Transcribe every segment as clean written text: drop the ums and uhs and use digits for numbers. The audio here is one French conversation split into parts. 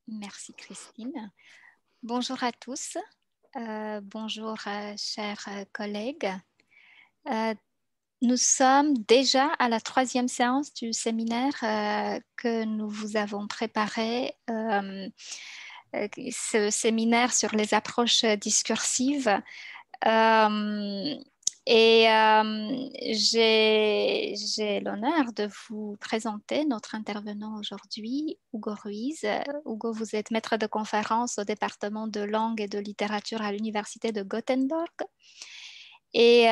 Merci Christine. Bonjour à tous. Bonjour chers collègues. Nous sommes déjà à la 3e séance du séminaire que nous vous avons préparé. Ce séminaire sur les approches discursives. J'ai l'honneur de vous présenter notre intervenant aujourd'hui, Hugo Ruiz. Hugo, vous êtes maître de conférence au département de langue et de littérature à l'université de Gothenburg. Et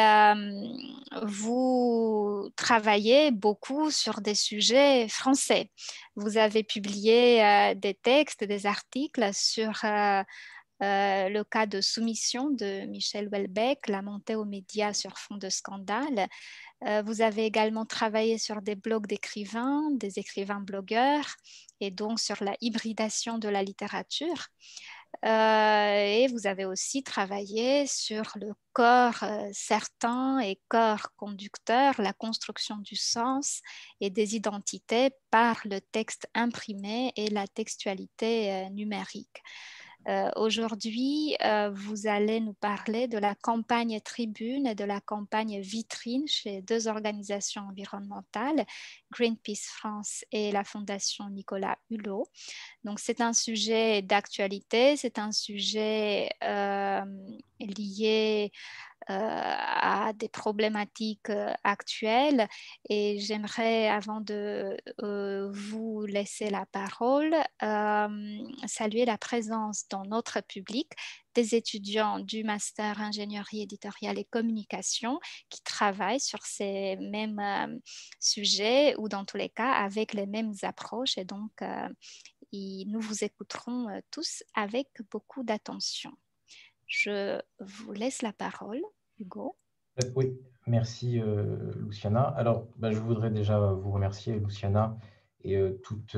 vous travaillez beaucoup sur des sujets français. Vous avez publié des textes, des articles sur le cas de soumission de Michel Houellebecq, la montée aux médias sur fond de scandale. Vous avez également travaillé sur des blogs d'écrivains, des écrivains blogueurs, et donc sur la hybridation de la littérature. Et vous avez aussi travaillé sur le corps certain et corps conducteur, la construction du sens et des identités par le texte imprimé et la textualité numérique. Aujourd'hui, vous allez nous parler de la campagne Tribune et de la campagne Vitrine chez 2 organisations environnementales, Greenpeace France et la Fondation Nicolas Hulot. Donc, c'est un sujet d'actualité, c'est un sujet lié à des problématiques actuelles et j'aimerais, avant de vous laisser la parole, saluer la présence dans notre public des étudiants du master ingénierie éditoriale et communication qui travaillent sur ces mêmes sujets ou dans tous les cas avec les mêmes approches et donc nous vous écouterons tous avec beaucoup d'attention. Je vous laisse la parole, Hugo. Oui, merci Luciana. Alors, je voudrais déjà vous remercier, Luciana, et toute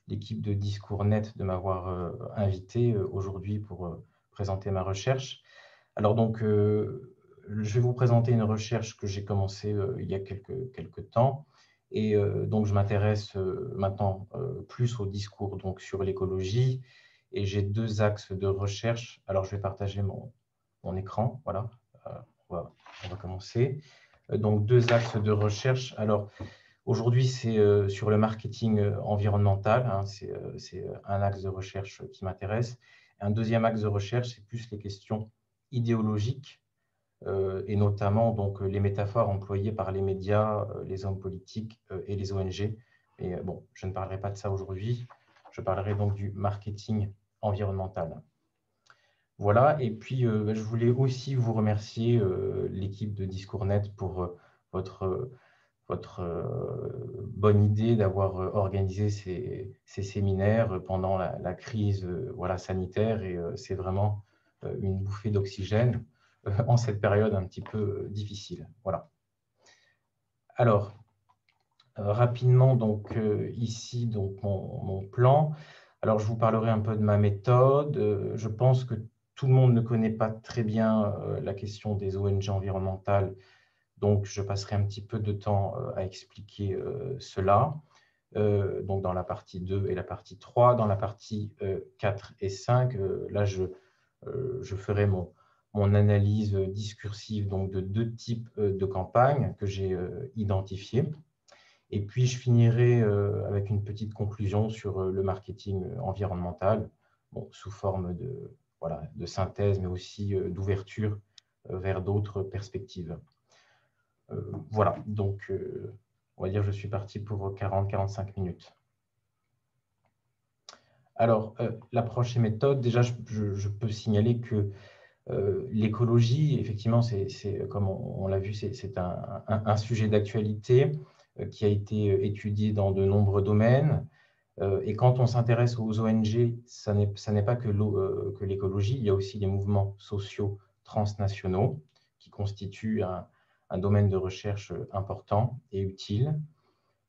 l'équipe de Discours Net de m'avoir invité aujourd'hui pour présenter ma recherche. Alors donc, je vais vous présenter une recherche que j'ai commencée il y a quelques temps. Et donc, je m'intéresse maintenant plus au discours donc, sur l'écologie. Et j'ai 2 axes de recherche. Alors, je vais partager mon écran. Voilà, on va commencer. Donc, 2 axes de recherche. Alors, aujourd'hui, c'est sur le marketing environnemental. Hein, c'est un axe de recherche qui m'intéresse. Un deuxième axe de recherche, c'est plus les questions idéologiques et notamment donc, les métaphores employées par les médias, les hommes politiques et les ONG. Mais bon, je ne parlerai pas de ça aujourd'hui. Je parlerai donc du marketing environnemental. Voilà, et puis je voulais aussi vous remercier, l'équipe de Discours.net, pour votre bonne idée d'avoir organisé ces séminaires pendant la crise voilà, sanitaire. Et c'est vraiment une bouffée d'oxygène en cette période un petit peu difficile. Voilà. Alors, rapidement, donc, ici, donc, mon plan. Alors, je vous parlerai un peu de ma méthode. Je pense que tout le monde ne connaît pas très bien la question des ONG environnementales, donc je passerai un petit peu de temps à expliquer cela. Donc, dans la partie 2 et la partie 3. Dans la partie 4 et 5, là, je ferai mon analyse discursive donc, de 2 types de campagnes que j'ai identifiées. Et puis, je finirai avec une petite conclusion sur le marketing environnemental, bon, sous forme voilà, de synthèse, mais aussi d'ouverture vers d'autres perspectives. Voilà, donc on va dire que je suis parti pour 40-45 minutes. Alors, l'approche et méthode, déjà, je peux signaler que l'écologie, effectivement, comme on l'a vu, c'est un sujet d'actualité qui a été étudié dans de nombreux domaines. Et quand on s'intéresse aux ONG, ça n'est pas que l'écologie, il y a aussi les mouvements sociaux transnationaux qui constituent un domaine de recherche important et utile.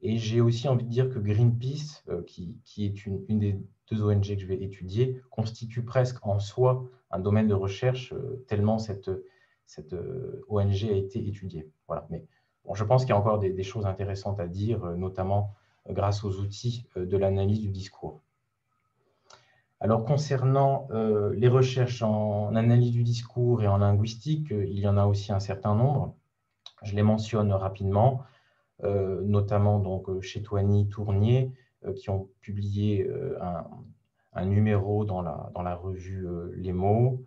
Et j'ai aussi envie de dire que Greenpeace, qui est une des 2 ONG que je vais étudier, constitue presque en soi un domaine de recherche, tellement cette ONG a été étudiée. Voilà. Mais bon, je pense qu'il y a encore des choses intéressantes à dire, notamment grâce aux outils de l'analyse du discours. Alors, concernant les recherches en analyse du discours et en linguistique, il y en a aussi un certain nombre. Je les mentionne rapidement, notamment donc, chez Toigny Tournier, qui ont publié un numéro dans la revue Les Mots.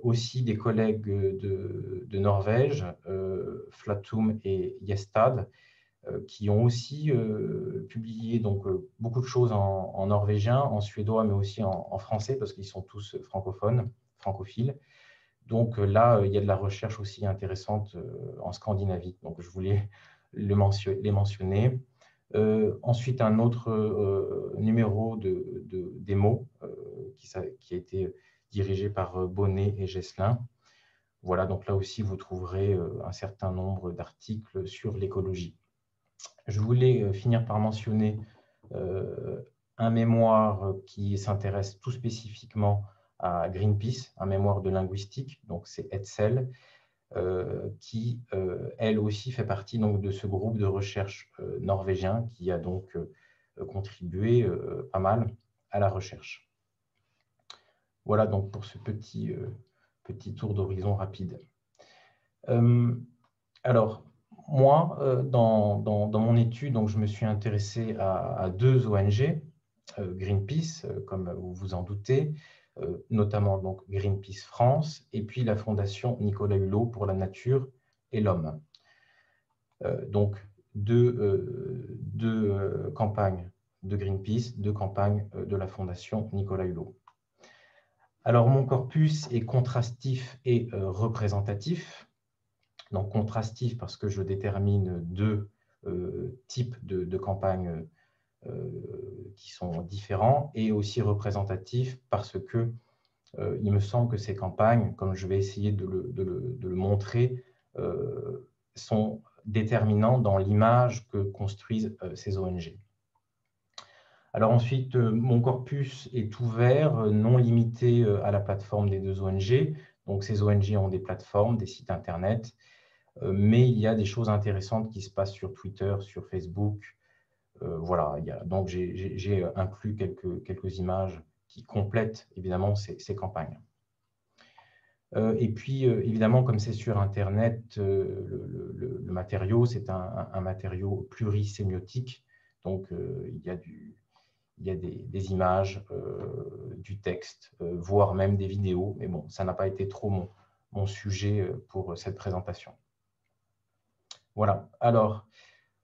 Aussi des collègues de Norvège, Flatum et Gjestad, qui ont aussi publié donc, beaucoup de choses en norvégien, en suédois, mais aussi en français, parce qu'ils sont tous francophiles. Donc là, il y a de la recherche aussi intéressante en Scandinavie. Donc je voulais les mentionner. Ensuite, un autre numéro des mots qui a été dirigé par Bonnet et Gesselin. Voilà, donc là aussi, vous trouverez un certain nombre d'articles sur l'écologie. Je voulais finir par mentionner un mémoire qui s'intéresse tout spécifiquement à Greenpeace, un mémoire de linguistique, donc c'est Hetzel, qui, elle aussi, fait partie donc, de ce groupe de recherche norvégien qui a donc contribué pas mal à la recherche. Voilà donc pour ce petit tour d'horizon rapide. Alors, moi, dans mon étude, donc, je me suis intéressé à deux ONG, Greenpeace, comme vous vous en doutez, notamment donc, Greenpeace France, et puis la Fondation Nicolas Hulot pour la nature et l'homme. Donc, deux campagnes de Greenpeace, deux campagnes de la Fondation Nicolas Hulot. Alors, mon corpus est contrastif et représentatif. Donc, contrastif parce que je détermine deux types de campagnes qui sont différents, et aussi représentatif parce que il me semble que ces campagnes, comme je vais essayer de le montrer, sont déterminantes dans l'image que construisent ces ONG. Alors ensuite, mon corpus est ouvert, non limité à la plateforme des deux ONG. Donc ces ONG ont des plateformes, des sites internet, mais il y a des choses intéressantes qui se passent sur Twitter, sur Facebook. Voilà, donc j'ai inclus quelques images qui complètent évidemment ces campagnes. Et puis, évidemment, comme c'est sur Internet, le matériau, c'est un matériau plurisémiotique. Donc, il y a des images, du texte, voire même des vidéos. Mais bon, ça n'a pas été trop mon sujet pour cette présentation. Voilà. Alors,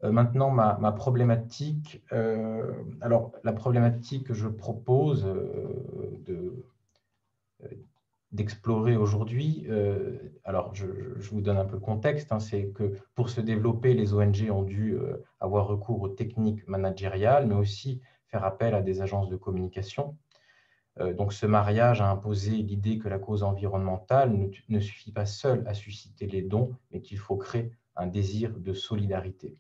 maintenant, ma problématique. Alors, la problématique que je propose d'explorer aujourd'hui, alors je vous donne un peu le contexte, hein, c'est que pour se développer, les ONG ont dû avoir recours aux techniques managériales, mais aussi faire appel à des agences de communication. Donc ce mariage a imposé l'idée que la cause environnementale ne suffit pas seule à susciter les dons, mais qu'il faut créer un désir de solidarité.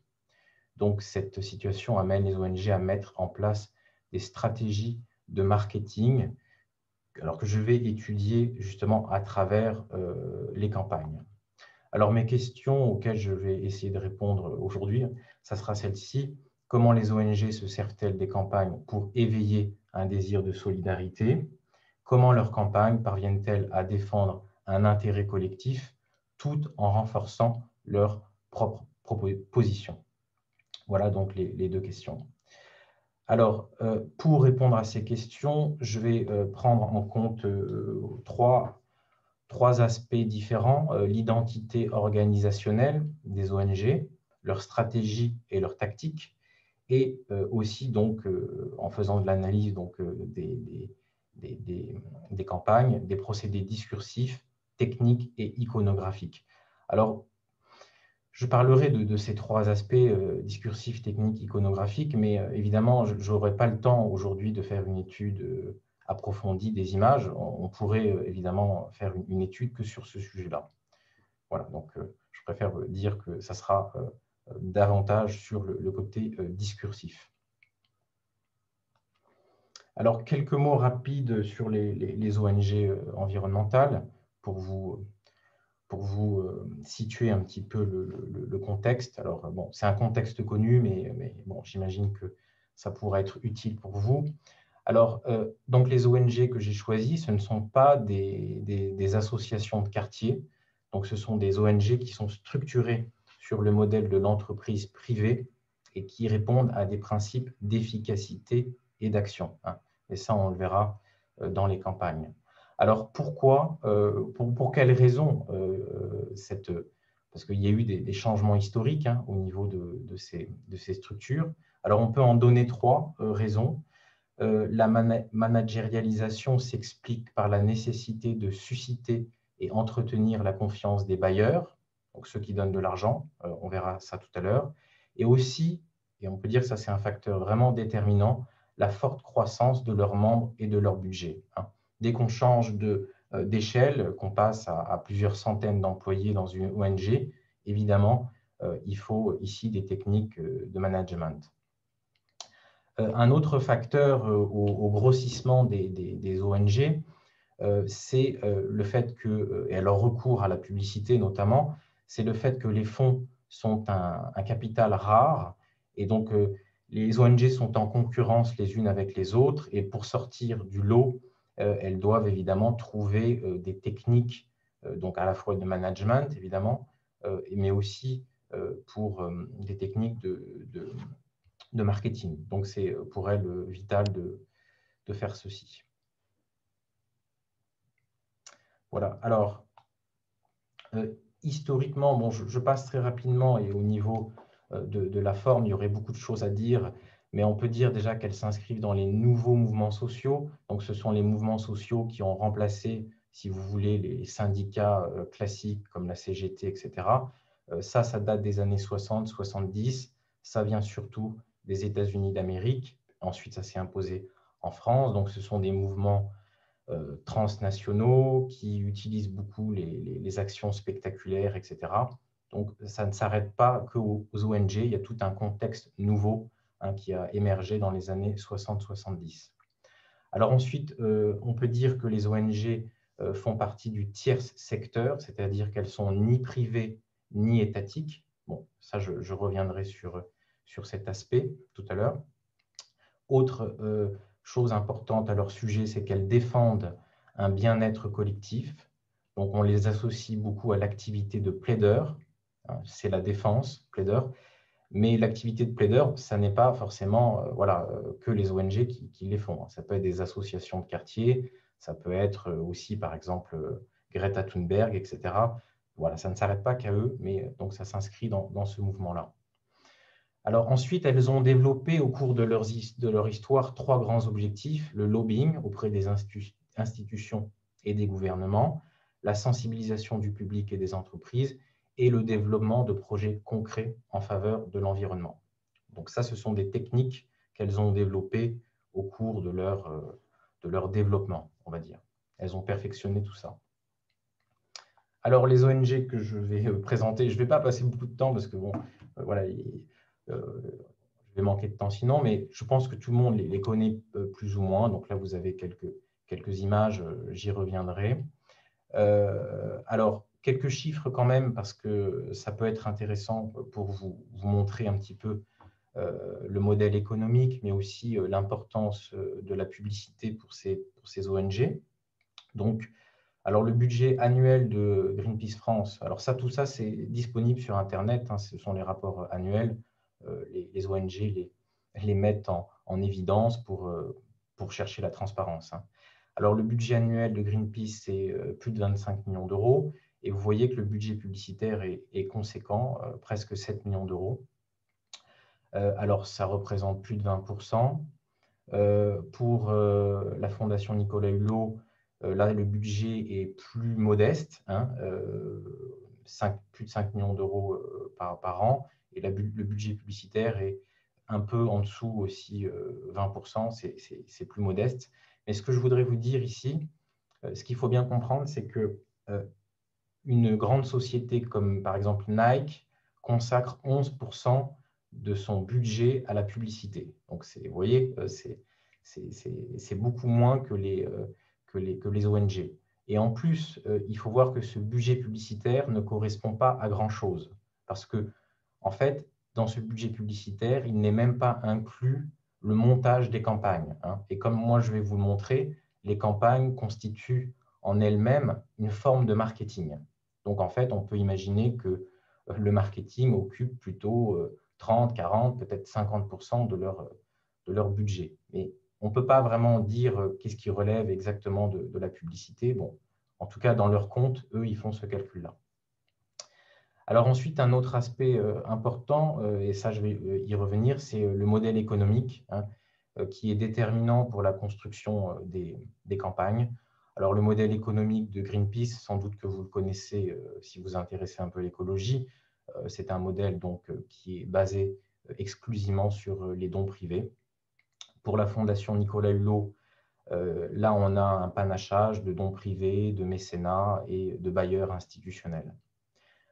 Donc cette situation amène les ONG à mettre en place des stratégies de marketing, alors que je vais étudier justement à travers les campagnes. Alors mes questions auxquelles je vais essayer de répondre aujourd'hui, ça sera celle-ci. Comment les ONG se servent-elles des campagnes pour éveiller un désir de solidarité? Comment leurs campagnes parviennent-elles à défendre un intérêt collectif tout en renforçant leur propre position? Voilà donc les deux questions. Alors, pour répondre à ces questions, je vais prendre en compte trois aspects différents. L'identité organisationnelle des ONG, leur stratégie et leur tactique, et aussi donc, en faisant de l'analyse des campagnes, des procédés discursifs, techniques et iconographiques. Alors, je parlerai de ces trois aspects discursifs, techniques, iconographiques, mais évidemment, je n'aurai pas le temps aujourd'hui de faire une étude approfondie des images. On pourrait évidemment faire une étude que sur ce sujet-là. Voilà, donc je préfère dire que ça sera davantage sur le côté discursif. Alors, quelques mots rapides sur les ONG environnementales pour vous situer un petit peu le contexte. Alors, bon, c'est un contexte connu, mais bon, j'imagine que ça pourrait être utile pour vous. Alors, donc les ONG que j'ai choisies, ce ne sont pas des associations de quartier. Donc, ce sont des ONG qui sont structurées sur le modèle de l'entreprise privée et qui répondent à des principes d'efficacité et d'action, hein. Et ça, on le verra dans les campagnes. Alors, pourquoi, pour quelles raisons parce qu'il y a eu des changements historiques, hein, au niveau de ces structures. Alors, on peut en donner trois raisons. La managérialisation s'explique par la nécessité de susciter et entretenir la confiance des bailleurs, donc ceux qui donnent de l'argent, on verra ça tout à l'heure, et aussi, et on peut dire que ça c'est un facteur vraiment déterminant, la forte croissance de leurs membres et de leur budget, hein. Dès qu'on change d'échelle, qu'on passe à plusieurs centaines d'employés dans une ONG, évidemment, il faut ici des techniques de management. Un autre facteur au grossissement des ONG, c'est le fait que, et leur recours à la publicité notamment, c'est le fait que les fonds sont un capital rare et donc les ONG sont en concurrence les unes avec les autres et pour sortir du lot, elles doivent évidemment trouver des techniques, donc à la fois de management évidemment, mais aussi pour des techniques de marketing. Donc, c'est pour elle vital de faire ceci. Voilà. Alors, historiquement, bon, je passe très rapidement et au niveau de la forme, il y aurait beaucoup de choses à dire, mais on peut dire déjà qu'elles s'inscrivent dans les nouveaux mouvements sociaux. Donc, ce sont les mouvements sociaux qui ont remplacé, si vous voulez, les syndicats classiques comme la CGT, etc. Ça date des années 60, 70. Ça vient surtout des États-Unis d'Amérique. Ensuite, ça s'est imposé en France. Donc, ce sont des mouvements transnationaux qui utilisent beaucoup les actions spectaculaires, etc. Donc, ça ne s'arrête pas qu'aux ONG. Il y a tout un contexte nouveau, hein, qui a émergé dans les années 60-70. Alors ensuite, on peut dire que les ONG font partie du tiers secteur, c'est-à-dire qu'elles sont ni privées ni étatiques. Bon, ça, je reviendrai sur cet aspect tout à l'heure. Autre chose importante à leur sujet, c'est qu'elles défendent un bien-être collectif. Donc, on les associe beaucoup à l'activité de plaideur. C'est la défense, plaideur. Mais l'activité de plaideur, ça n'est pas forcément que les ONG qui les font. Ça peut être des associations de quartier, ça peut être aussi, par exemple, Greta Thunberg, etc. Voilà, ça ne s'arrête pas qu'à eux, mais donc ça s'inscrit dans ce mouvement-là. Alors ensuite, elles ont développé au cours de leur histoire trois grands objectifs: le lobbying auprès des institutions et des gouvernements, la sensibilisation du public et des entreprises, et le développement de projets concrets en faveur de l'environnement. Donc ça, ce sont des techniques qu'elles ont développées au cours de leur développement, on va dire. Elles ont perfectionné tout ça. Alors, les ONG que je vais présenter, je ne vais pas passer beaucoup de temps parce que, bon, voilà, je vais manquer de temps sinon, mais je pense que tout le monde les connaît plus ou moins. Donc là, vous avez quelques images, j'y reviendrai. Alors, quelques chiffres quand même, parce que ça peut être intéressant pour vous montrer un petit peu le modèle économique, mais aussi l'importance de la publicité pour ces ONG. Donc, alors le budget annuel de Greenpeace France, alors ça, tout ça, c'est disponible sur Internet, hein, ce sont les rapports annuels. Les ONG les mettent en évidence pour chercher la transparence, hein. Alors, le budget annuel de Greenpeace, c'est plus de 25 millions d'euros. Et vous voyez que le budget publicitaire est conséquent, presque 7 millions d'euros. Alors, ça représente plus de 20%. Pour la Fondation Nicolas Hulot, là, le budget est plus modeste, hein, plus de 5 millions d'euros par an. Et le budget publicitaire est un peu en dessous aussi, 20%, c'est plus modeste. Mais ce que je voudrais vous dire ici, ce qu'il faut bien comprendre, c'est que une grande société comme par exemple Nike consacre 11% de son budget à la publicité. Donc, vous voyez, c'est beaucoup moins que les ONG. Et en plus, il faut voir que ce budget publicitaire ne correspond pas à grand-chose. Parce que, en fait, dans ce budget publicitaire, il n'est même pas inclus le montage des campagnes, hein. Et comme moi, je vais vous le montrer, les campagnes constituent en elles-mêmes une forme de marketing. Donc, en fait, on peut imaginer que le marketing occupe plutôt 30, 40, peut-être 50% de leur budget. Mais on ne peut pas vraiment dire qu'est-ce qui relève exactement de la publicité. Bon, en tout cas, dans leur compte, eux, ils font ce calcul-là. Alors ensuite, un autre aspect important, et ça je vais y revenir, c'est le modèle économique, hein, qui est déterminant pour la construction des campagnes. Alors le modèle économique de Greenpeace, sans doute que vous le connaissez si vous intéressez un peu à l'écologie, c'est un modèle donc, qui est basé exclusivement sur les dons privés. Pour la Fondation Nicolas Hulot, là on a un panachage de dons privés, de mécénat et de bailleurs institutionnels.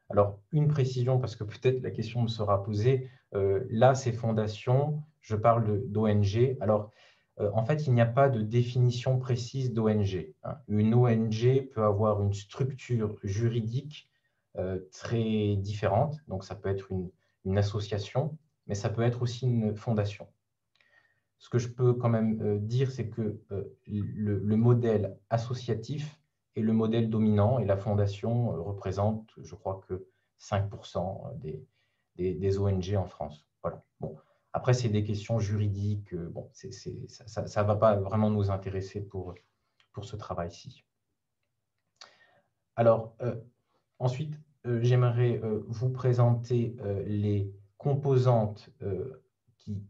Alors, une précision, parce que peut-être la question me sera posée. Là, ces fondations, je parle d'ONG. Alors, en fait, il n'y a pas de définition précise d'ONG, hein. Une ONG peut avoir une structure juridique très différente. Donc, ça peut être une association, mais ça peut être aussi une fondation. Ce que je peux quand même dire, c'est que le modèle associatif est le modèle dominant et la fondation représente, je crois que 5% des ONG en France. Voilà. Bon. Après, c'est des questions juridiques. Bon, ça ne va pas vraiment nous intéresser pour ce travail-ci. Alors, ensuite, j'aimerais vous présenter les composantes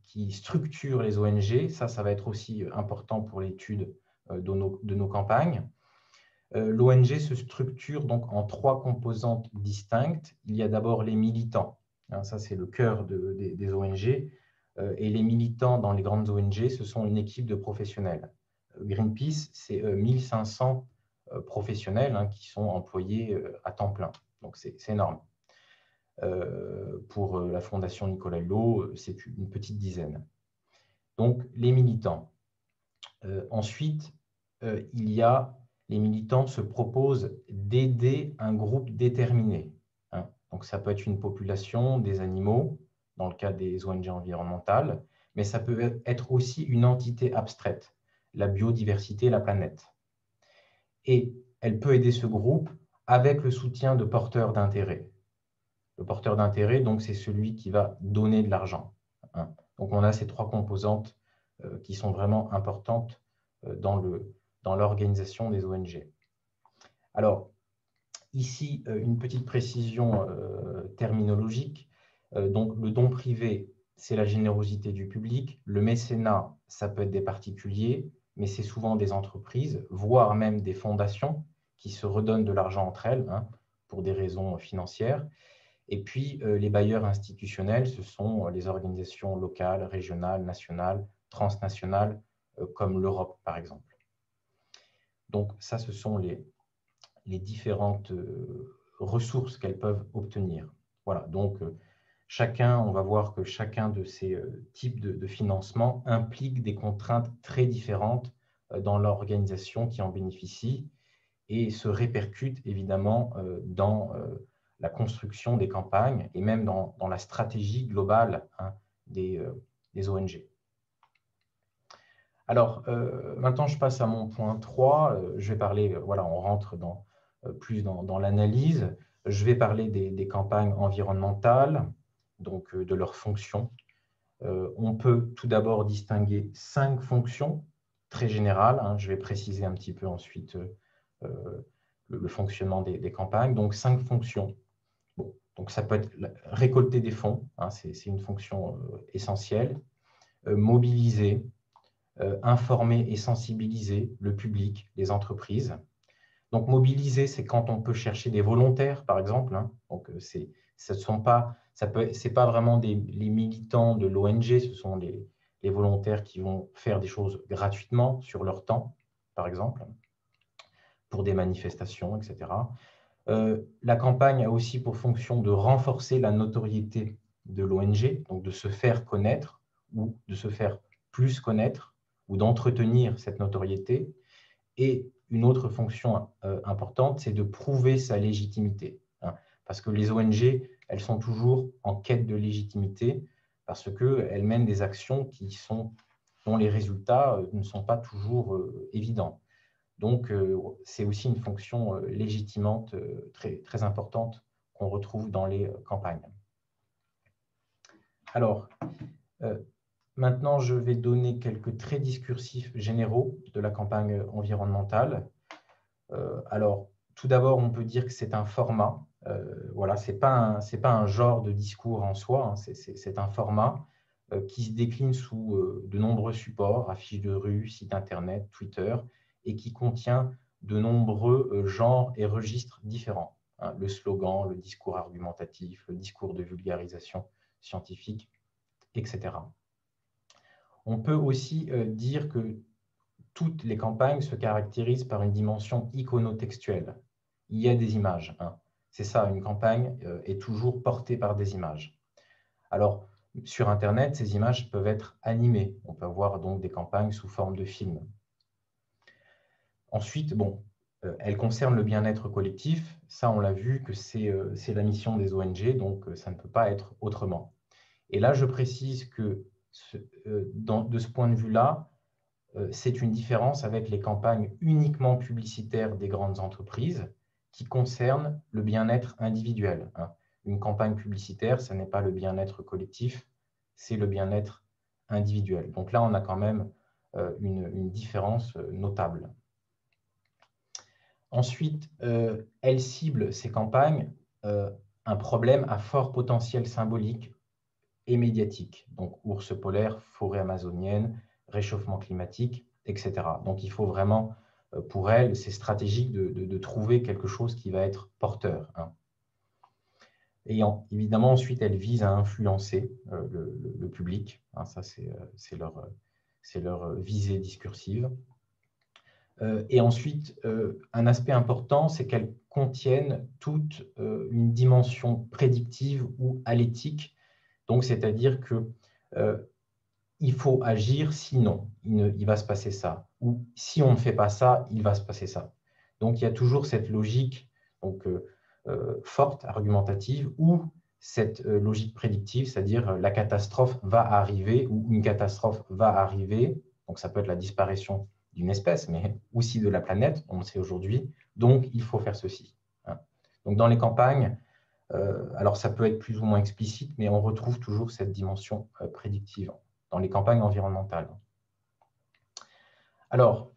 qui structurent les ONG. Ça va être aussi important pour l'étude de nos campagnes. L'ONG se structure donc en 3 composantes distinctes. Il y a d'abord les militants, hein, ça c'est le cœur des ONG, et les militants dans les grandes ONG, ce sont une équipe de professionnels. Greenpeace, c'est 1500 professionnels, hein, qui sont employés à temps plein, donc c'est énorme. Pour la Fondation Nicolas Hulot, c'est une petite dizaine. Donc les militants. Ensuite, les militants se proposent d'aider un groupe déterminé, hein. Donc, ça peut être une population, des animaux, dans le cas des ONG environnementales, mais ça peut être aussi une entité abstraite, la biodiversité, la planète. Et elle peut aider ce groupe avec le soutien de porteurs d'intérêt. Le porteur d'intérêt, donc, c'est celui qui va donner de l'argent, hein. Donc, on a ces 3 composantes qui sont vraiment importantes dans l'organisation des ONG. Alors, ici, une petite précision terminologique. Donc, le don privé, c'est la générosité du public. Le mécénat, ça peut être des particuliers, mais c'est souvent des entreprises, voire même des fondations qui se redonnent de l'argent entre elles, hein, pour des raisons financières. Et puis, les bailleurs institutionnels, ce sont les organisations locales, régionales, nationales, transnationales, comme l'Europe, par exemple. Donc, ça, ce sont les différentes ressources qu'elles peuvent obtenir. Voilà, donc on va voir que chacun de ces types de financement implique des contraintes très différentes dans l'organisation qui en bénéficie et se répercute évidemment dans la construction des campagnes et même dans la stratégie globale, hein, des ONG. Alors, maintenant, je passe à mon point 3. Je vais parler, voilà, on rentre plus dans l'analyse. Je vais parler des campagnes environnementales, donc de leurs fonctions. On peut tout d'abord distinguer 5 fonctions très générales, hein. Je vais préciser un petit peu ensuite le fonctionnement des campagnes. Donc, 5 fonctions. Bon, donc, ça peut être récolter des fonds, hein, c'est une fonction essentielle. Mobiliser, informer et sensibiliser le public, les entreprises. Donc, mobiliser, c'est quand on peut chercher des volontaires, par exemple, hein. Donc, c'est pas vraiment les militants de l'ONG, ce sont les volontaires qui vont faire des choses gratuitement sur leur temps, par exemple, pour des manifestations, etc. La campagne a aussi pour fonction de renforcer la notoriété de l'ONG, donc de se faire connaître ou de se faire plus connaître ou d'entretenir cette notoriété. Et une autre fonction importante, c'est de prouver sa légitimité, hein, parce que les ONG, elles sont toujours en quête de légitimité, parce qu'elles mènent des actions qui sont dont les résultats ne sont pas toujours évidents. Donc, c'est aussi une fonction légitimante très, très importante qu'on retrouve dans les campagnes. Alors, maintenant, je vais donner quelques traits discursifs généraux de la campagne environnementale. Alors, tout d'abord, on peut dire que c'est un format. Voilà, ce n'est pas un genre de discours en soi, hein, c'est un format qui se décline sous de nombreux supports, affiches de rue, sites internet, Twitter, et qui contient de nombreux genres et registres différents, hein, le slogan, le discours argumentatif, le discours de vulgarisation scientifique, etc. On peut aussi dire que toutes les campagnes se caractérisent par une dimension iconotextuelle. Il y a des images, hein. C'est ça, une campagne est toujours portée par des images. Alors, sur Internet, ces images peuvent être animées. On peut avoir donc des campagnes sous forme de films. Ensuite, bon, elles concernent le bien-être collectif. Ça, on l'a vu que c'est la mission des ONG, donc ça ne peut pas être autrement. Et là, je précise que de ce point de vue-là, c'est une différence avec les campagnes uniquement publicitaires des grandes entreprises qui concernent le bien-être individuel, hein. Une campagne publicitaire, ce n'est pas le bien-être collectif, c'est le bien-être individuel. Donc là, on a quand même une différence notable. Ensuite, elles ciblent ces campagnes un problème à fort potentiel symbolique et médiatique. Donc, ours polaire, forêt amazonienne, réchauffement climatique, etc. Donc, il faut vraiment, pour elles, c'est stratégique de trouver quelque chose qui va être porteur, hein. Et évidemment, ensuite, elles visent à influencer le public, hein, ça, c'est leur visée discursive. Et ensuite, un aspect important, c'est qu'elles contiennent toute une dimension prédictive ou alétique. Donc, c'est-à-dire que il faut agir, sinon il va se passer ça. Ou si on ne fait pas ça, il va se passer ça. Donc, il y a toujours cette logique donc, forte, argumentative, ou cette logique prédictive, c'est-à-dire la catastrophe va arriver ou une catastrophe va arriver. Donc, ça peut être la disparition d'une espèce, mais aussi de la planète, on le sait aujourd'hui. Donc, il faut faire ceci, hein. Donc, dans les campagnes, alors ça peut être plus ou moins explicite, mais on retrouve toujours cette dimension prédictive dans les campagnes environnementales. Alors,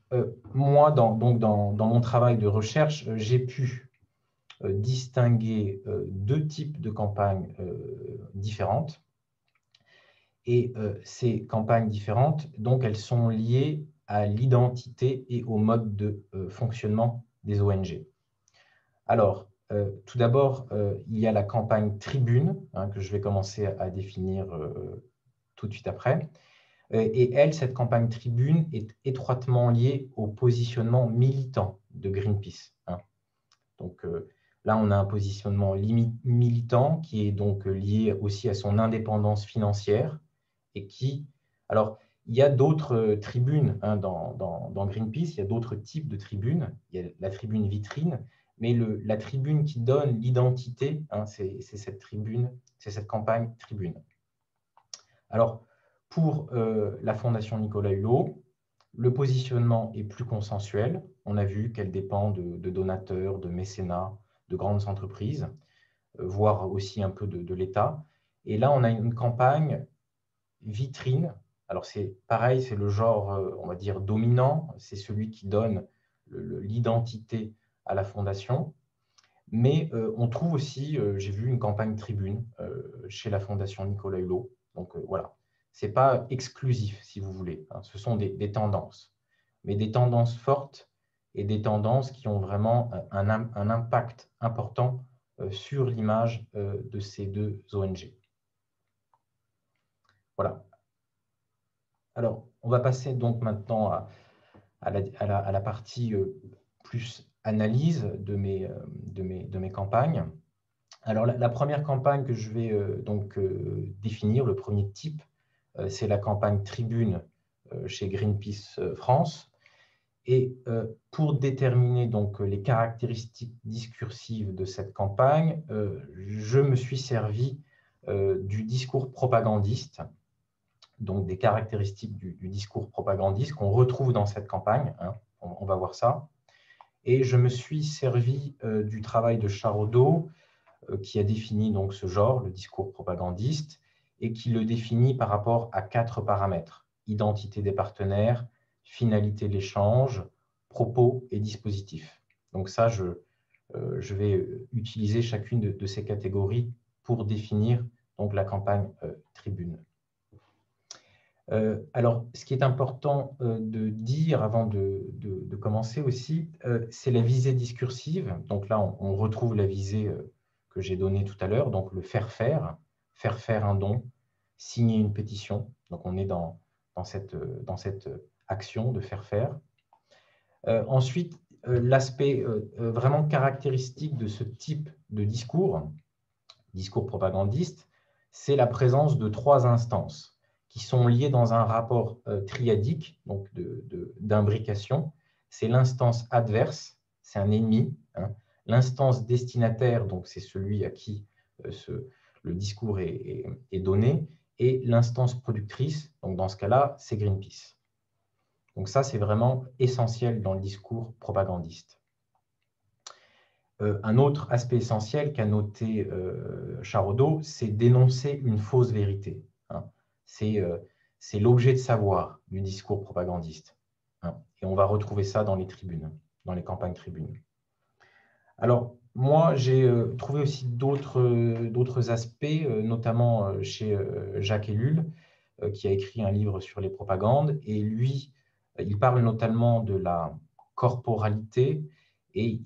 moi, dans mon travail de recherche, j'ai pu distinguer deux types de campagnes différentes. Et ces campagnes différentes, donc, elles sont liées à l'identité et au mode de fonctionnement des ONG. Alors, tout d'abord, il y a la campagne Tribune, hein, que je vais commencer à définir tout de suite après. Et elle, cette campagne Tribune est étroitement liée au positionnement militant de Greenpeace, hein. Donc là, on a un positionnement militant qui est donc lié aussi à son indépendance financière et qui… Alors, il y a d'autres tribunes, hein, dans Greenpeace, il y a d'autres types de tribunes. Il y a la tribune vitrine, mais la tribune qui donne l'identité, hein, c'est cette tribune, c'est cette campagne Tribune. Alors, pour la Fondation Nicolas Hulot, le positionnement est plus consensuel. On a vu qu'elle dépend de donateurs, de mécénats, de grandes entreprises, voire aussi un peu de l'État. Et là, on a une campagne vitrine. Alors, c'est pareil, c'est le genre, on va dire, dominant. C'est celui qui donne l'identité à la Fondation. Mais on trouve aussi, j'ai vu une campagne Tribune chez la Fondation Nicolas Hulot. Donc, voilà. Ce n'est pas exclusif, si vous voulez, hein. Ce sont des tendances, mais des tendances fortes et des tendances qui ont vraiment un impact important sur l'image de ces deux ONG. Voilà. Alors, on va passer donc maintenant à la partie plus analyse de mes campagnes. Alors, la première campagne que je vais définir, le premier type, c'est la campagne Tribune chez Greenpeace France. Et pour déterminer donc les caractéristiques discursives de cette campagne, je me suis servi du discours propagandiste donc des caractéristiques du discours propagandiste qu'on retrouve dans cette campagne, hein, on va voir ça. Et je me suis servi du travail de Charodot, qui a défini donc ce genre, le discours propagandiste, et qui le définit par rapport à 4 paramètres: identité des partenaires, finalité de l'échange, propos et dispositif. Donc ça, je vais utiliser chacune de ces catégories pour définir donc la campagne Tribune. Alors, ce qui est important de dire avant de commencer aussi, c'est la visée discursive. Donc là, on retrouve la visée que j'ai donnée tout à l'heure, donc le faire faire un don, signer une pétition. Donc on est dans cette action de faire faire. Ensuite, l'aspect vraiment caractéristique de ce type de discours propagandiste, c'est la présence de 3 instances qui sont liées dans un rapport triadique, donc d'imbrication. C'est l'instance adverse, c'est un ennemi, hein. L'instance destinataire, donc c'est celui à qui le discours est donné, et l'instance productrice, donc dans ce cas-là, c'est Greenpeace. Donc ça, c'est vraiment essentiel dans le discours propagandiste. Un autre aspect essentiel qu'a noté Charodot, c'est dénoncer une fausse vérité, hein. C'est l'objet de savoir du discours propagandiste, hein. Et on va retrouver ça dans les tribunes, dans les campagnes tribunes. Alors, moi, j'ai trouvé aussi d'autres aspects, notamment chez Jacques Ellul, qui a écrit un livre sur les propagandes. Et lui, il parle notamment de la corporalité. Et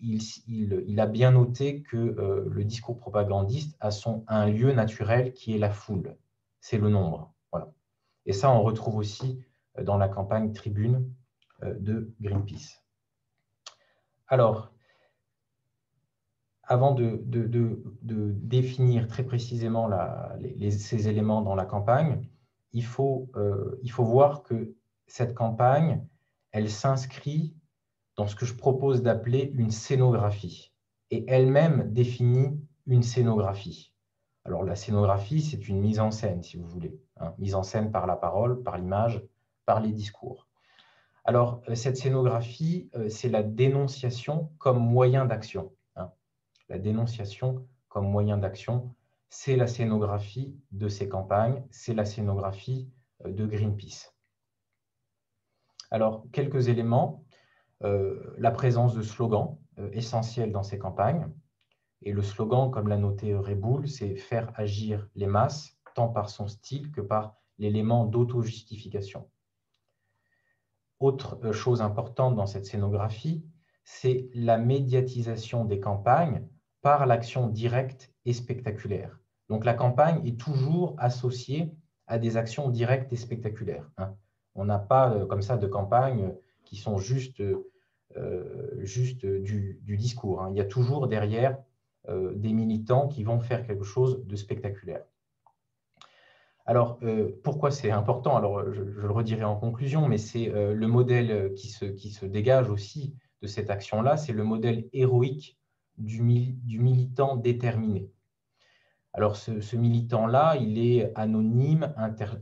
il a bien noté que le discours propagandiste a un lieu naturel qui est la foule, c'est le nombre. Voilà. Et ça, on retrouve aussi dans la campagne Tribune de Greenpeace. Alors, avant de définir très précisément ces éléments dans la campagne, il faut voir que cette campagne, elle s'inscrit dans ce que je propose d'appeler une scénographie. Et elle-même définit une scénographie. Alors la scénographie, c'est une mise en scène, si vous voulez, hein, mise en scène par la parole, par l'image, par les discours. Alors cette scénographie, c'est la dénonciation comme moyen d'action, hein. La dénonciation comme moyen d'action, c'est la scénographie de ces campagnes, c'est la scénographie de Greenpeace. Alors, quelques éléments. La présence de slogans essentiels dans ces campagnes. Et le slogan, comme l'a noté Reboul, c'est faire agir les masses, tant par son style que par l'élément d'auto-justification. Autre chose importante dans cette scénographie, c'est la médiatisation des campagnes par l'action directe et spectaculaire. Donc la campagne est toujours associée à des actions directes et spectaculaires, hein. On n'a pas comme ça de campagnes qui sont juste du discours, hein. Il y a toujours derrière des militants qui vont faire quelque chose de spectaculaire. Alors, pourquoi c'est important? Alors, je le redirai en conclusion, mais c'est le modèle qui se dégage aussi de cette action-là, c'est le modèle héroïque du militant déterminé. Alors, ce militant-là, il est anonyme,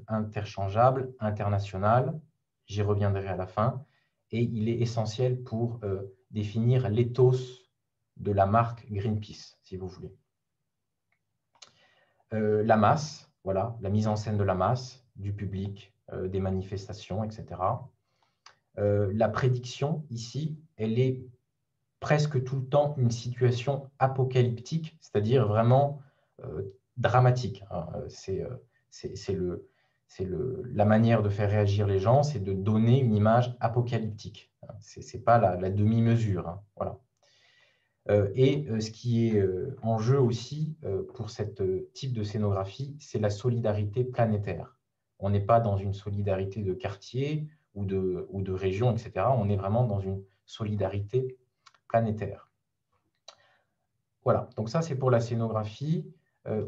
interchangeable, international, j'y reviendrai à la fin, et il est essentiel pour définir l'éthos de la marque Greenpeace, si vous voulez. La masse, voilà, la mise en scène de la masse, du public, des manifestations, etc. La prédiction, ici, elle est presque tout le temps une situation apocalyptique, c'est-à-dire vraiment dramatique, hein. La manière de faire réagir les gens, c'est de donner une image apocalyptique. Ce n'est pas la demi-mesure, hein, voilà. Et ce qui est en jeu aussi pour ce type de scénographie, c'est la solidarité planétaire. On n'est pas dans une solidarité de quartier ou de région, etc. On est vraiment dans une solidarité planétaire. Voilà, donc ça c'est pour la scénographie.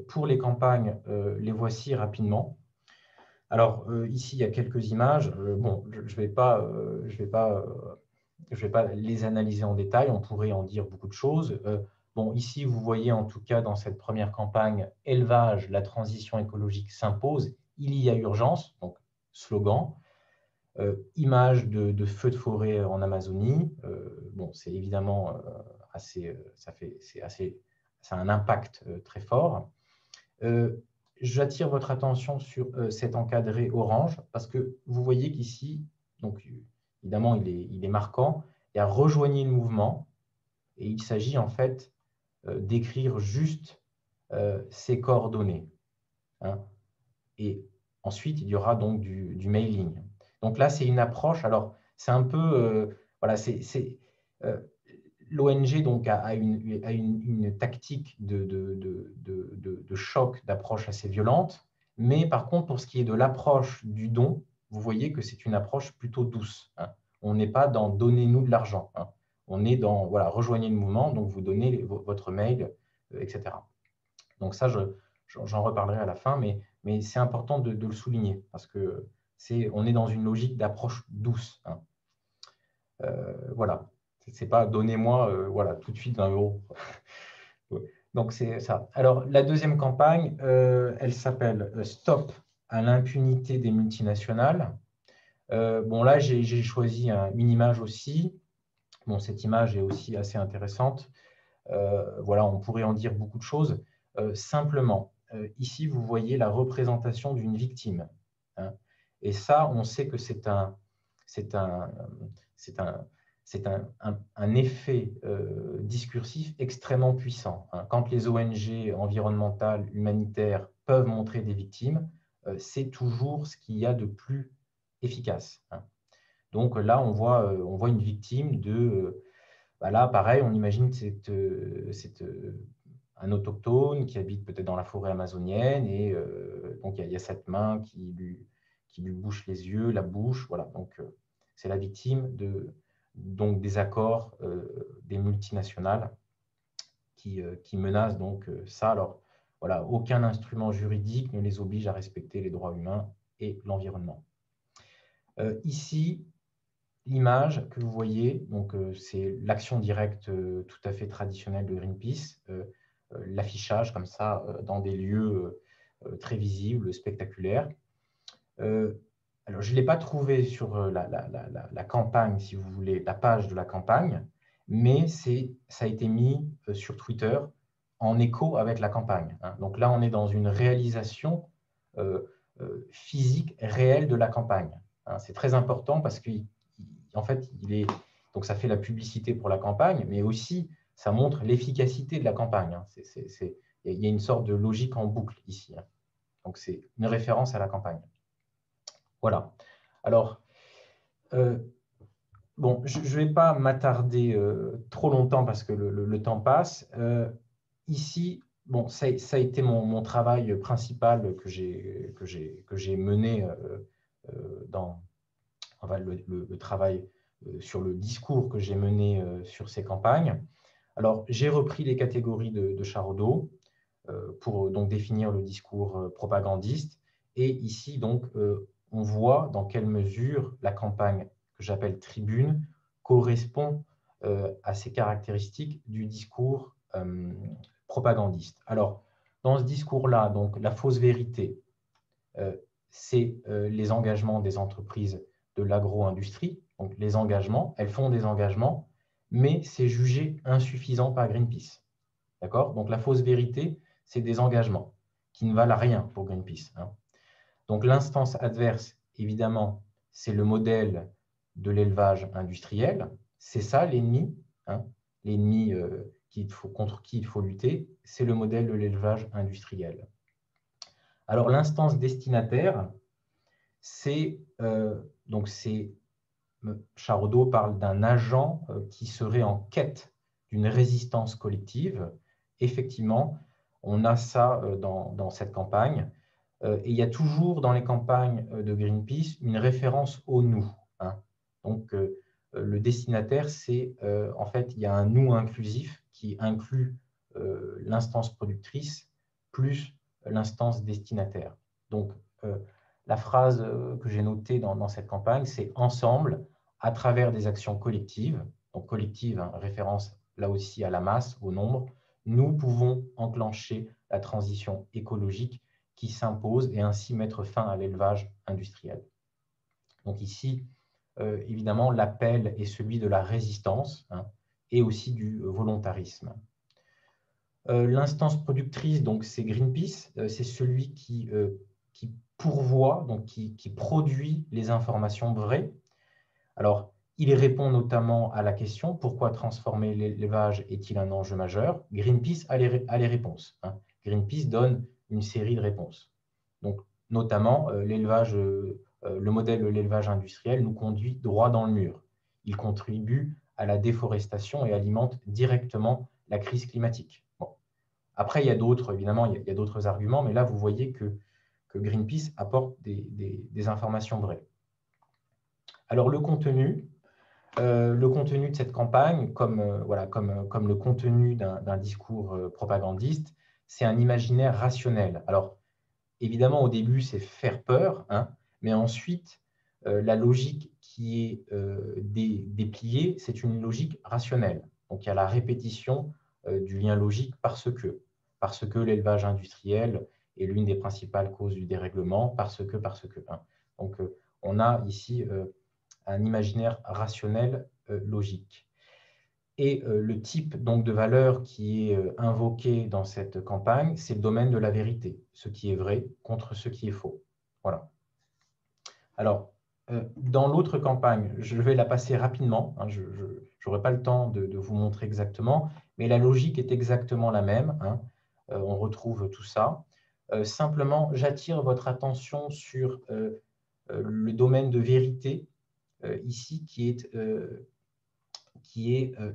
Pour les campagnes, les voici rapidement. Alors ici, il y a quelques images. Bon, je ne vais pas les analyser en détail, on pourrait en dire beaucoup de choses. Bon, ici, vous voyez en tout cas dans cette première campagne, élevage, la transition écologique s'impose, il y a urgence. Donc, slogan. Images de feux de forêt en Amazonie. Bon, c'est évidemment ça a un impact très fort. J'attire votre attention sur cet encadré orange parce que vous voyez qu'ici, donc évidemment, il est marquant. Il y a rejoignez le mouvement et il s'agit en fait d'écrire juste ces coordonnées. Hein. Et ensuite, il y aura donc du mailing. Donc là, c'est une approche. Alors, c'est un peu, voilà, l'ONG donc a une tactique de choc, d'approche assez violente. Mais par contre, pour ce qui est de l'approche du don, vous voyez que c'est une approche plutôt douce. Hein. On n'est pas dans donnez-nous de l'argent. Hein. On est dans voilà, rejoignez le mouvement, donc vous donnez votre mail, etc. Donc ça, j'en reparlerai à la fin, mais c'est important de le souligner parce que on est dans une logique d'approche douce. Hein. Voilà, c'est pas donnez-moi voilà, tout de suite 20 euros. Donc c'est ça. Alors la deuxième campagne, elle s'appelle Stop à l'impunité des multinationales. Bon là, j'ai choisi une image aussi. Bon, cette image est aussi assez intéressante. Voilà, on pourrait en dire beaucoup de choses. Simplement, ici, vous voyez la représentation d'une victime. Hein. Et ça, on sait que c'est un effet discursif extrêmement puissant. Hein. Quand les ONG environnementales, humanitaires peuvent montrer des victimes, c'est toujours ce qu'il y a de plus efficace. Hein. Donc là, on voit une victime de... Là, pareil, on imagine que c'est un autochtone qui habite peut-être dans la forêt amazonienne et donc il y a cette main qui lui bouche les yeux, la bouche. Voilà, donc c'est la victime donc des accords des multinationales qui menacent donc ça. Alors voilà, aucun instrument juridique ne les oblige à respecter les droits humains et l'environnement. Ici, l'image que vous voyez, c'est l'action directe tout à fait traditionnelle de Greenpeace, l'affichage comme ça dans des lieux très visibles, spectaculaires. Alors, je ne l'ai pas trouvé sur la campagne, si vous voulez, la page de la campagne, mais ça a été mis sur Twitter en écho avec la campagne. Hein. Donc là, on est dans une réalisation physique réelle de la campagne. Hein. C'est très important parce que en fait, donc ça fait la publicité pour la campagne, mais aussi ça montre l'efficacité de la campagne. Hein. Il y a une sorte de logique en boucle ici. Hein. Donc c'est une référence à la campagne. Voilà. Alors, bon, je ne vais pas m'attarder trop longtemps parce que le temps passe. Ici, bon, ça a été mon travail principal que j'ai mené dans enfin, le travail sur le discours que j'ai mené sur ces campagnes. Alors, j'ai repris les catégories de Charodot pour donc définir le discours propagandiste. Et ici, donc, on voit dans quelle mesure la campagne que j'appelle Tribune correspond à ces caractéristiques du discours propagandiste. Alors, dans ce discours-là, donc la fausse vérité, c'est les engagements des entreprises de l'agro-industrie. Donc, les engagements, elles font des engagements, mais c'est jugé insuffisant par Greenpeace. D'accord? Donc, la fausse vérité, c'est des engagements qui ne valent rien pour Greenpeace. Hein. Donc, l'instance adverse, évidemment, c'est le modèle de l'élevage industriel. C'est ça l'ennemi. Hein. L'ennemi contre qui il faut lutter, c'est le modèle de l'élevage industriel. Alors, l'instance destinataire, Charodot parle d'un agent qui serait en quête d'une résistance collective. Effectivement, on a ça dans cette campagne. Et il y a toujours dans les campagnes de Greenpeace une référence au nous. Hein. Donc, le destinataire, en fait, il y a un nous inclusif qui inclut l'instance productrice plus l'instance destinataire. Donc, la phrase que j'ai notée dans cette campagne, c'est « ensemble, à travers des actions collectives », donc collective, hein, référence là aussi à la masse, au nombre, nous pouvons enclencher la transition écologique qui s'impose et ainsi mettre fin à l'élevage industriel. Donc ici, évidemment, l'appel est celui de la résistance, hein, et aussi du volontarisme. L'instance productrice, donc c'est Greenpeace, c'est celui qui pourvoit, donc qui produit les informations vraies. Alors, il répond notamment à la question « Pourquoi transformer l'élevage est-il un enjeu majeur ?» Greenpeace a les réponses, hein. Greenpeace donne une série de réponses. Donc, notamment, le modèle de l'élevage industriel nous conduit droit dans le mur. Il contribue à la déforestation et alimente directement la crise climatique. Bon. Après, il y a d'autres, évidemment, il y a d'autres arguments, mais là, vous voyez que Greenpeace apporte des informations vraies. Alors, le contenu de cette campagne, comme le contenu d'un discours propagandiste, c'est un imaginaire rationnel. Alors, évidemment, au début, c'est faire peur, hein, mais ensuite, la logique qui est dépliée, c'est une logique rationnelle. Donc, il y a la répétition du lien logique parce que l'élevage industriel est l'une des principales causes du dérèglement, parce que. Hein. Donc, on a ici un imaginaire rationnel logique. Et le type donc, de valeur qui est invoqué dans cette campagne, c'est le domaine de la vérité, ce qui est vrai contre ce qui est faux. Voilà. Alors, dans l'autre campagne, je vais la passer rapidement, hein, je n'aurai pas le temps de vous montrer exactement, mais la logique est exactement la même, hein, on retrouve tout ça. Simplement, j'attire votre attention sur le domaine de vérité, ici, qui est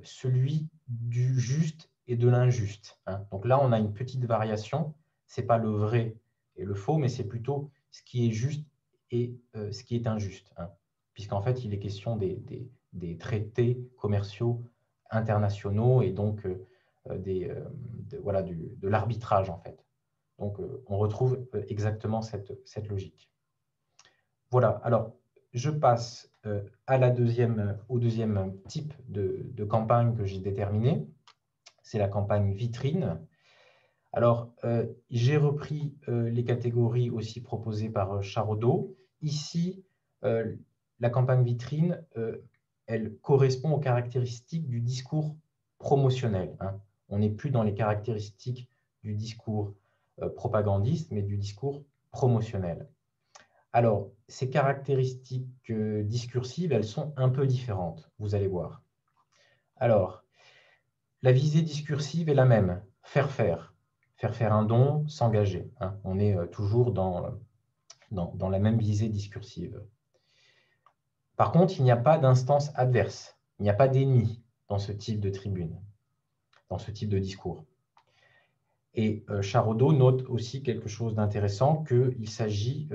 celui du juste et de l'injuste, hein. Donc là, on a une petite variation. Ce n'est pas le vrai et le faux, mais c'est plutôt ce qui est juste et ce qui est injuste, hein, puisqu'en fait, il est question des traités commerciaux internationaux et donc de l'arbitrage, en fait. Donc, on retrouve exactement cette logique. Voilà, alors, je passe au deuxième type de campagne que j'ai déterminé. C'est la campagne vitrine. Alors, j'ai repris les catégories aussi proposées par Charodot. Ici, la campagne vitrine, elle correspond aux caractéristiques du discours promotionnel, hein. On n'est plus dans les caractéristiques du discours propagandiste, mais du discours promotionnel. Alors, ces caractéristiques discursives, elles sont un peu différentes, vous allez voir. Alors, la visée discursive est la même, faire faire un don, s'engager, hein. On est toujours dans la même visée discursive. Par contre, il n'y a pas d'instance adverse, il n'y a pas d'ennemi dans ce type de tribune, dans ce type de discours. Et Charodot note aussi quelque chose d'intéressant, qu'il s'agit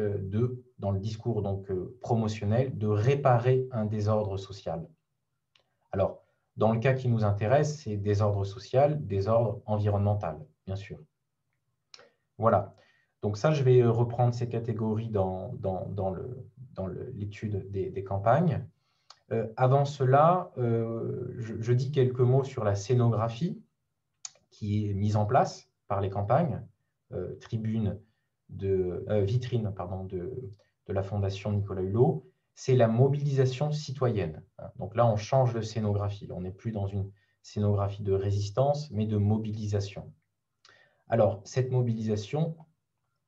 dans le discours donc, promotionnel, de réparer un désordre social. Alors, dans le cas qui nous intéresse, c'est désordre social, désordre environnemental, bien sûr. Voilà. Donc ça, je vais reprendre ces catégories dans l'étude des campagnes. Avant cela, je dis quelques mots sur la scénographie qui est mise en place par les campagnes, vitrine de la Fondation Nicolas Hulot, c'est la mobilisation citoyenne. Donc là, on change de scénographie. On n'est plus dans une scénographie de résistance, mais de mobilisation. Alors, cette mobilisation,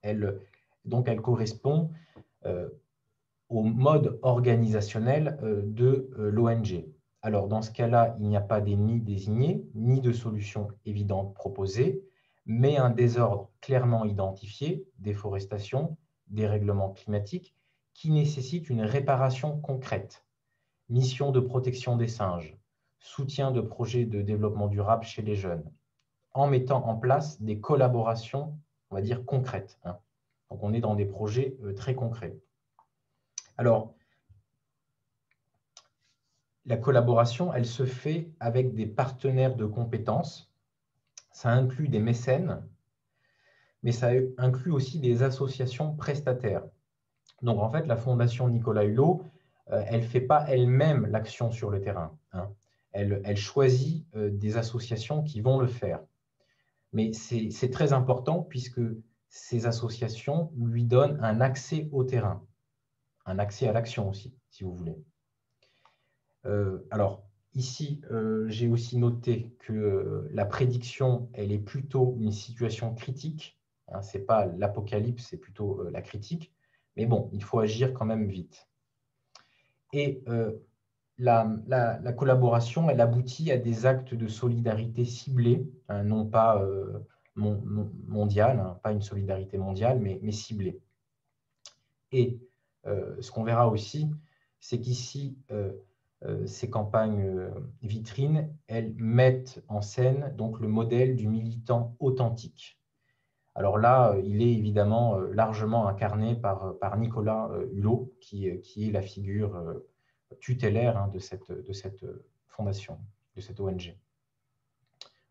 elle correspond au mode organisationnel de l'ONG. Alors, dans ce cas-là, il n'y a pas d'ennemi désigné, ni de solution évidente proposée, mais un désordre clairement identifié, déforestation, dérèglement climatique, qui nécessite une réparation concrète, mission de protection des singes, soutien de projets de développement durable chez les jeunes, en mettant en place des collaborations, on va dire, concrètes, hein. Donc, on est dans des projets très concrets. Alors, la collaboration, elle se fait avec des partenaires de compétences. Ça inclut des mécènes, mais ça inclut aussi des associations prestataires. Donc, en fait, la Fondation Nicolas Hulot, elle ne fait pas elle-même l'action sur le terrain, hein. Elle choisit des associations qui vont le faire. Mais c'est très important puisque ces associations lui donnent un accès au terrain. un accès à l'action aussi, si vous voulez. Alors, ici, j'ai aussi noté que la prédiction, elle est plutôt une situation critique. Hein, ce n'est pas l'apocalypse, c'est plutôt la critique. Mais bon, il faut agir quand même vite. Et la collaboration, elle aboutit à des actes de solidarité ciblés, hein, non pas mondiale, hein, pas une solidarité mondiale, mais ciblée. Et ce qu'on verra aussi, c'est qu'ici, ces campagnes vitrines, elles mettent en scène donc le modèle du militant authentique. Alors là, il est évidemment largement incarné par Nicolas Hulot, qui est la figure tutélaire, hein, de cette fondation, de cette ONG.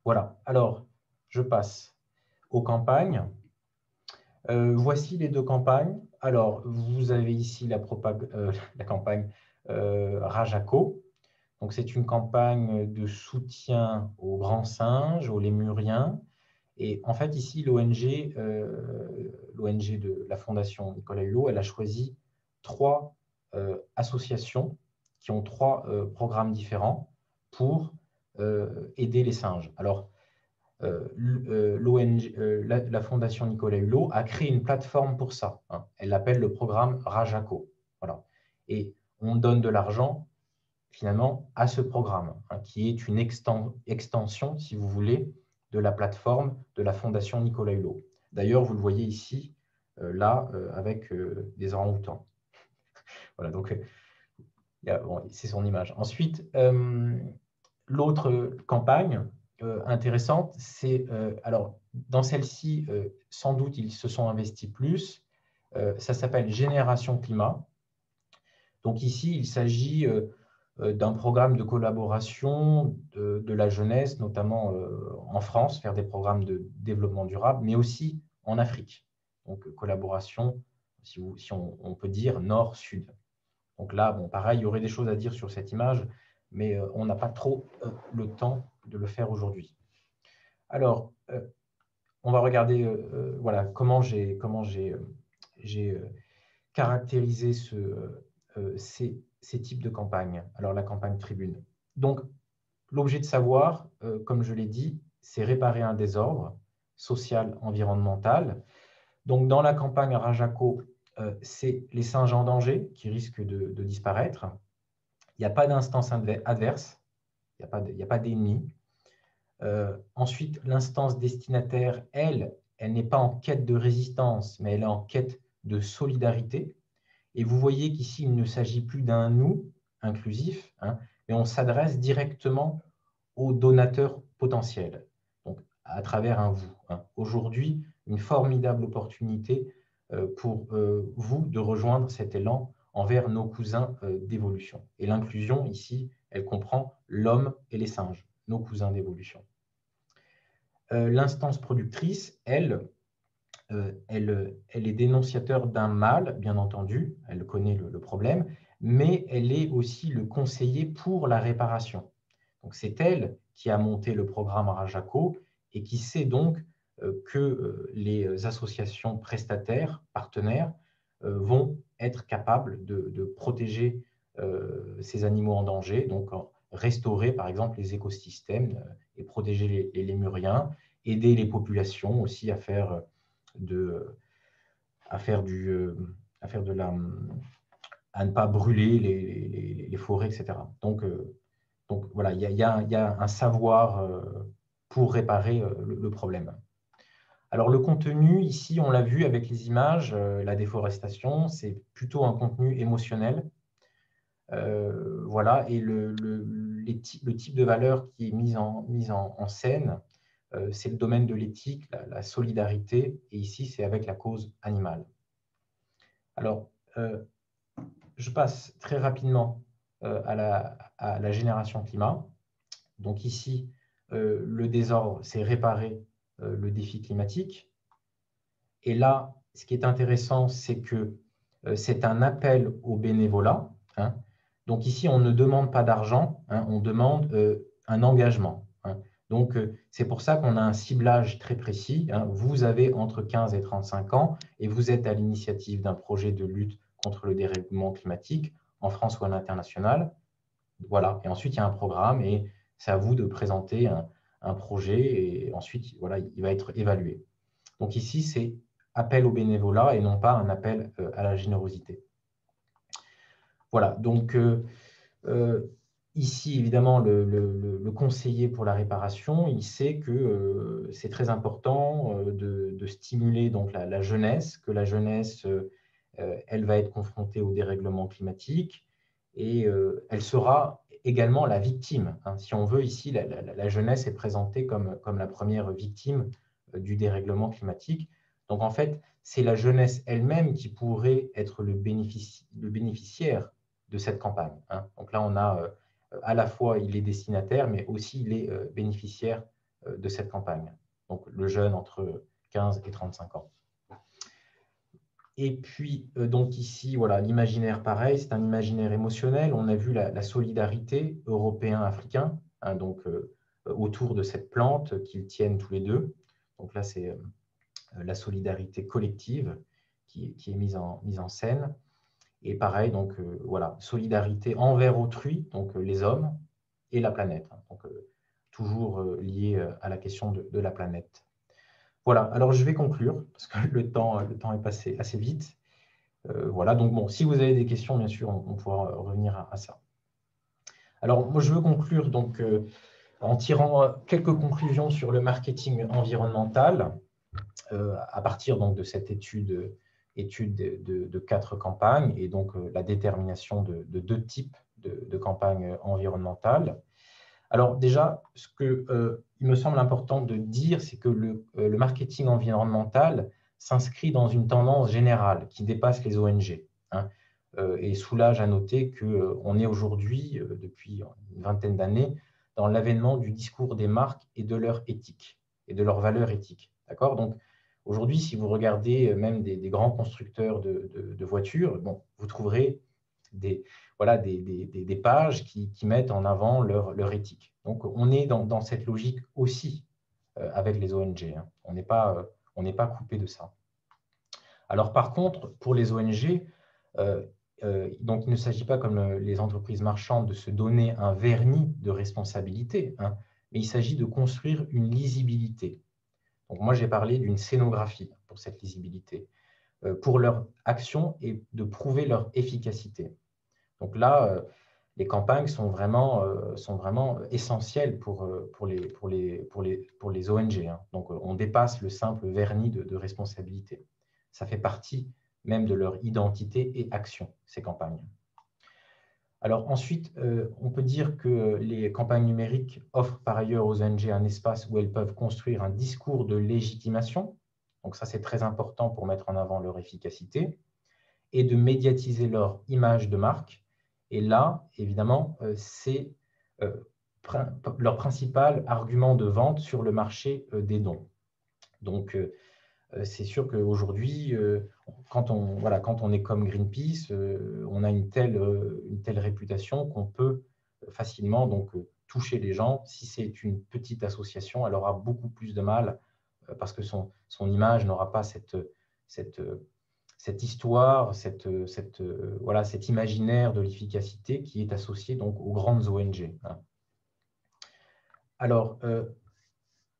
Voilà, alors je passe aux campagnes. Voici les deux campagnes. Alors, vous avez ici la campagne Rajako. Donc, c'est une campagne de soutien aux grands singes, aux lémuriens. Et en fait, ici, l'ONG de la Fondation Nicolas Hulot, elle a choisi 3 associations qui ont 3 programmes différents pour aider les singes. Alors, l'ONG, la Fondation Nicolas Hulot a créé une plateforme pour ça, hein. Elle l'appelle le programme Rajako. Voilà. Et on donne de l'argent finalement à ce programme, hein, qui est une extension, si vous voulez, de la plateforme de la Fondation Nicolas Hulot. D'ailleurs, vous le voyez ici, là, avec des orang-outans. Voilà, donc bon, c'est son image. Ensuite, l'autre campagne intéressante, c'est, alors, dans celle-ci, sans doute, ils se sont investis plus. Ça s'appelle Génération Climat. Donc ici, il s'agit d'un programme de collaboration de la jeunesse, notamment en France, faire des programmes de développement durable, mais aussi en Afrique. Donc, collaboration, si on peut dire, nord-sud. Donc là, bon, pareil, il y aurait des choses à dire sur cette image, mais on n'a pas trop le temps de le faire aujourd'hui. Alors, on va regarder voilà, comment j'ai caractérisé ces types de campagnes. Alors, la campagne Tribune. Donc, l'objet de savoir, comme je l'ai dit, c'est réparer un désordre social, environnemental. Donc, dans la campagne Rajako, c'est les singes en danger qui risquent de disparaître. Il n'y a pas d'instance adverse, il n'y a pas d'ennemi. Ensuite, l'instance destinataire, elle n'est pas en quête de résistance, mais elle est en quête de solidarité. Et vous voyez qu'ici, il ne s'agit plus d'un nous inclusif, hein, mais on s'adresse directement aux donateurs potentiels, donc à travers un vous, hein. Aujourd'hui, une formidable opportunité pour vous de rejoindre cet élan envers nos cousins d'évolution. Et l'inclusion, ici, elle comprend l'homme et les singes, nos cousins d'évolution. L'instance productrice, elle est dénonciateur d'un mal, bien entendu, elle connaît le problème, mais elle est aussi le conseiller pour la réparation. Donc, c'est elle qui a monté le programme Rajako et qui sait donc que les associations prestataires, partenaires, vont être capables de protéger ces animaux en danger, donc restaurer par exemple les écosystèmes et protéger les lémuriens, aider les populations aussi à faire à ne pas brûler les forêts, etc. Donc voilà, il y a un savoir pour réparer le problème. Alors le contenu, ici, on l'a vu avec les images, la déforestation, c'est plutôt un contenu émotionnel. Voilà, et le type de valeur qui est mise en scène, c'est le domaine de l'éthique, la solidarité, et ici, c'est avec la cause animale. Alors, je passe très rapidement à la génération climat. Donc ici, le désordre, c'est réparer le défi climatique. Et là, ce qui est intéressant, c'est que c'est un appel au bénévolat, hein. Donc ici, on ne demande pas d'argent, hein, on demande un engagement, hein. Donc, c'est pour ça qu'on a un ciblage très précis, hein. Vous avez entre 15 et 35 ans et vous êtes à l'initiative d'un projet de lutte contre le dérèglement climatique en France ou à l'international. Voilà. Et ensuite, il y a un programme et c'est à vous de présenter un projet et ensuite, voilà, il va être évalué. Donc ici, c'est appel au bénévolat et non pas un appel à la générosité. Voilà. Donc, ici, évidemment, le conseiller pour la réparation, il sait que c'est très important de stimuler donc, la jeunesse, que la jeunesse, elle va être confrontée au dérèglement climatique et elle sera également la victime. Hein. Si on veut, ici, la jeunesse est présentée comme la première victime du dérèglement climatique. Donc, en fait, c'est la jeunesse elle-même qui pourrait être le bénéficiaire de cette campagne. Hein. Donc là, on a à la fois il est destinataire, mais aussi il est bénéficiaire de cette campagne. Donc le jeune entre 15 et 35 ans. Et puis, donc ici, voilà, l'imaginaire, pareil, c'est un imaginaire émotionnel. On a vu la solidarité européen-africain, hein, donc autour de cette plante qu'ils tiennent tous les deux. Donc là, c'est la solidarité collective qui est mise en scène. Et pareil, donc voilà, solidarité envers autrui, donc les hommes et la planète. Hein, donc toujours lié à la question de la planète. Voilà, alors je vais conclure, parce que le temps est passé assez vite. Voilà, donc bon, si vous avez des questions, bien sûr, on pourra revenir à ça. Alors, moi, je veux conclure donc, en tirant quelques conclusions sur le marketing environnemental, à partir donc, de cette étude de 4 campagnes et donc la détermination de 2 types de campagnes environnementales. Alors déjà, ce que il me semble important de dire, c'est que le marketing environnemental s'inscrit dans une tendance générale qui dépasse les ONG. Hein, et soulage à noter qu'on est aujourd'hui, depuis une vingtaine d'années, dans l'avènement du discours des marques et de leur éthique et de leurs valeurs éthiques. D'accord ? Donc, aujourd'hui, si vous regardez même des grands constructeurs de voitures, bon, vous trouverez des pages qui mettent en avant leur éthique. Donc, on est dans cette logique aussi avec les ONG. Hein. On n'est pas coupé de ça. Alors, par contre, pour les ONG, donc il ne s'agit pas, comme les entreprises marchandes, de se donner un vernis de responsabilité, hein, mais il s'agit de construire une lisibilité. Donc, moi, j'ai parlé d'une scénographie pour cette lisibilité, pour leur action et de prouver leur efficacité. Donc là, les campagnes sont vraiment essentielles pour les ONG. Hein. Donc, on dépasse le simple vernis de responsabilité. Ça fait partie même de leur identité et action, ces campagnes. Alors ensuite, on peut dire que les campagnes numériques offrent par ailleurs aux ONG un espace où elles peuvent construire un discours de légitimation. Donc ça, c'est très important pour mettre en avant leur efficacité et de médiatiser leur image de marque. Et là, évidemment, c'est leur principal argument de vente sur le marché des dons. Donc, c'est sûr qu'aujourd'hui, quand on est comme Greenpeace, on a une telle réputation qu'on peut facilement donc, toucher les gens. Si c'est une petite association, elle aura beaucoup plus de mal parce que son image n'aura pas cette histoire, cet imaginaire de l'efficacité qui est associé donc aux grandes ONG. Hein. Alors,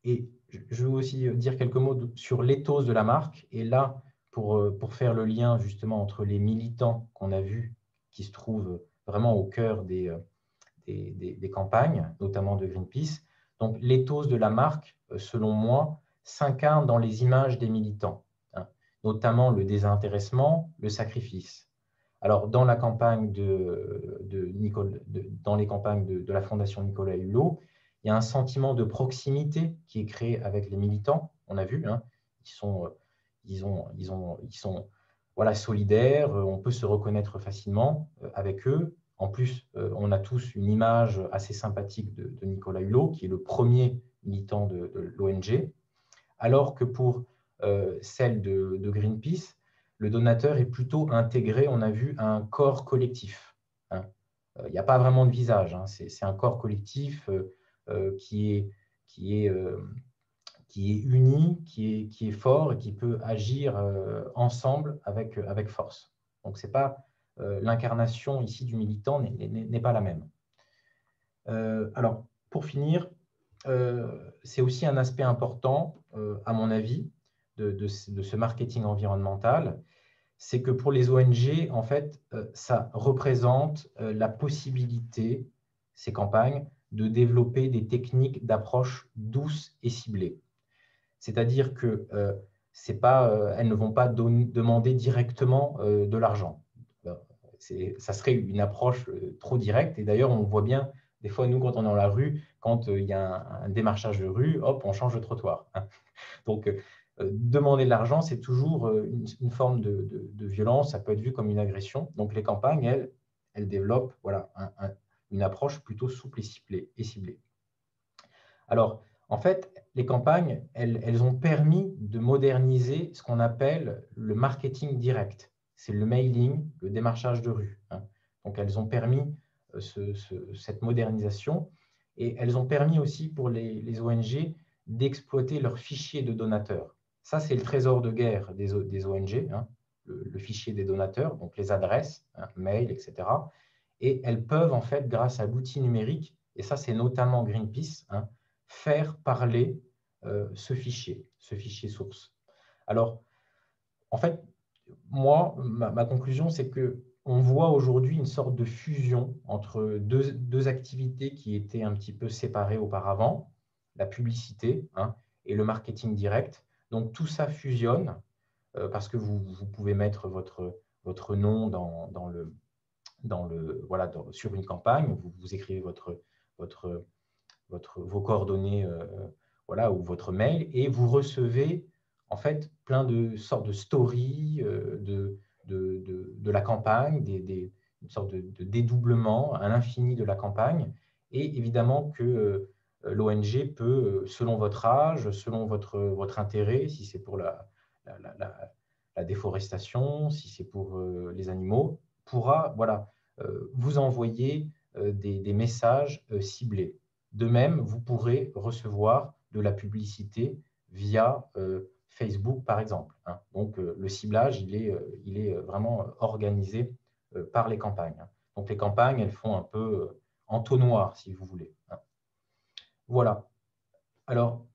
et je veux aussi dire quelques mots sur l'éthos de la marque. Et là, pour faire le lien justement entre les militants qu'on a vus, qui se trouvent vraiment au cœur des campagnes, notamment de Greenpeace. Donc, l'éthos de la marque, selon moi, s'incarne dans les images des militants, hein, notamment le désintéressement, le sacrifice. Alors, dans la campagne dans les campagnes de la Fondation Nicolas Hulot, il y a un sentiment de proximité qui est créé avec les militants. On a vu, hein, ils sont solidaires, on peut se reconnaître facilement avec eux. En plus, on a tous une image assez sympathique de Nicolas Hulot, qui est le premier militant de l'ONG, alors que pour celle de Greenpeace, le donateur est plutôt intégré, on a vu, à un corps collectif. Hein. Il n'y a pas vraiment de visage, hein. C'est un corps collectif qui est uni, qui est fort et qui peut agir ensemble avec force. Donc, c'est pas l'incarnation ici du militant n'est pas la même. Alors, pour finir, c'est aussi un aspect important, à mon avis, de ce marketing environnemental, c'est que pour les ONG, en fait, ça représente la possibilité, ces campagnes, de développer des techniques d'approche douces et ciblées. C'est-à-dire que elles ne vont pas demander directement de l'argent. Ça serait une approche trop directe. Et d'ailleurs, on voit bien, des fois, nous, quand on est dans la rue, quand il y a un démarchage de rue, hop, on change de trottoir. Donc, demander de l'argent, c'est toujours une forme de violence. Ça peut être vu comme une agression. Donc, les campagnes, elles développent voilà, une approche plutôt souple et ciblée. Alors, en fait, les campagnes, elles ont permis de moderniser ce qu'on appelle le marketing direct. C'est le mailing, le démarchage de rue. Donc, elles ont permis cette modernisation et elles ont permis aussi pour les ONG d'exploiter leurs fichiers de donateurs. Ça, c'est le trésor de guerre des ONG, le fichier des donateurs, donc les adresses, mail, etc. Et elles peuvent, en fait, grâce à l'outil numérique, et ça, c'est notamment Greenpeace, faire parler ce fichier source. Alors, en fait, moi, ma conclusion, c'est qu'on voit aujourd'hui une sorte de fusion entre deux activités qui étaient un petit peu séparées auparavant, la publicité et le marketing direct. Donc, tout ça fusionne parce que vous pouvez mettre votre nom sur une campagne, vous écrivez vos coordonnées ou votre mail, et vous recevez en fait plein de sortes de stories de la campagne, une sorte de dédoublement à l'infini de la campagne. Et évidemment que l'ONG peut, selon votre âge, selon votre intérêt, si c'est pour la déforestation, si c'est pour les animaux, pourra vous envoyer des messages ciblés. De même, vous pourrez recevoir de la publicité via Facebook, par exemple. Donc, le ciblage, il est vraiment organisé par les campagnes. Donc, les campagnes, elles font un peu entonnoir, si vous voulez. Voilà. Alors,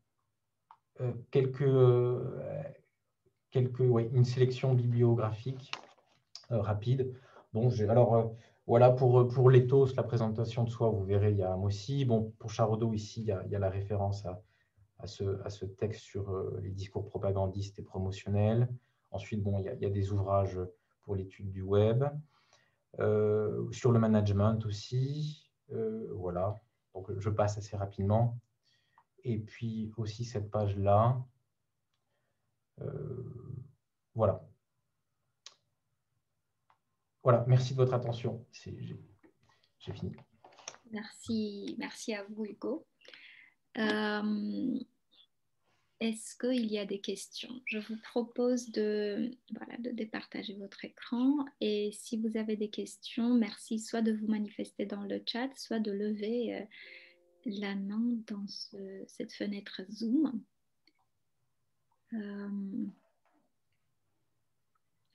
une sélection bibliographique rapide. Bon, voilà, pour l'éthos, la présentation de soi, vous verrez, il y a Amossi. Bon, pour Charodot, ici, il y a la référence à ce texte sur les discours propagandistes et promotionnels. Ensuite, bon, il y a des ouvrages pour l'étude du web, sur le management aussi. Voilà, donc je passe assez rapidement. Et puis aussi cette page-là. Voilà. Voilà, merci de votre attention. J'ai fini. Merci à vous, Hugo. Est-ce qu'il y a des questions? Je vous propose de départager votre écran, et si vous avez des questions, merci soit de vous manifester dans le chat, soit de lever la main dans cette fenêtre Zoom.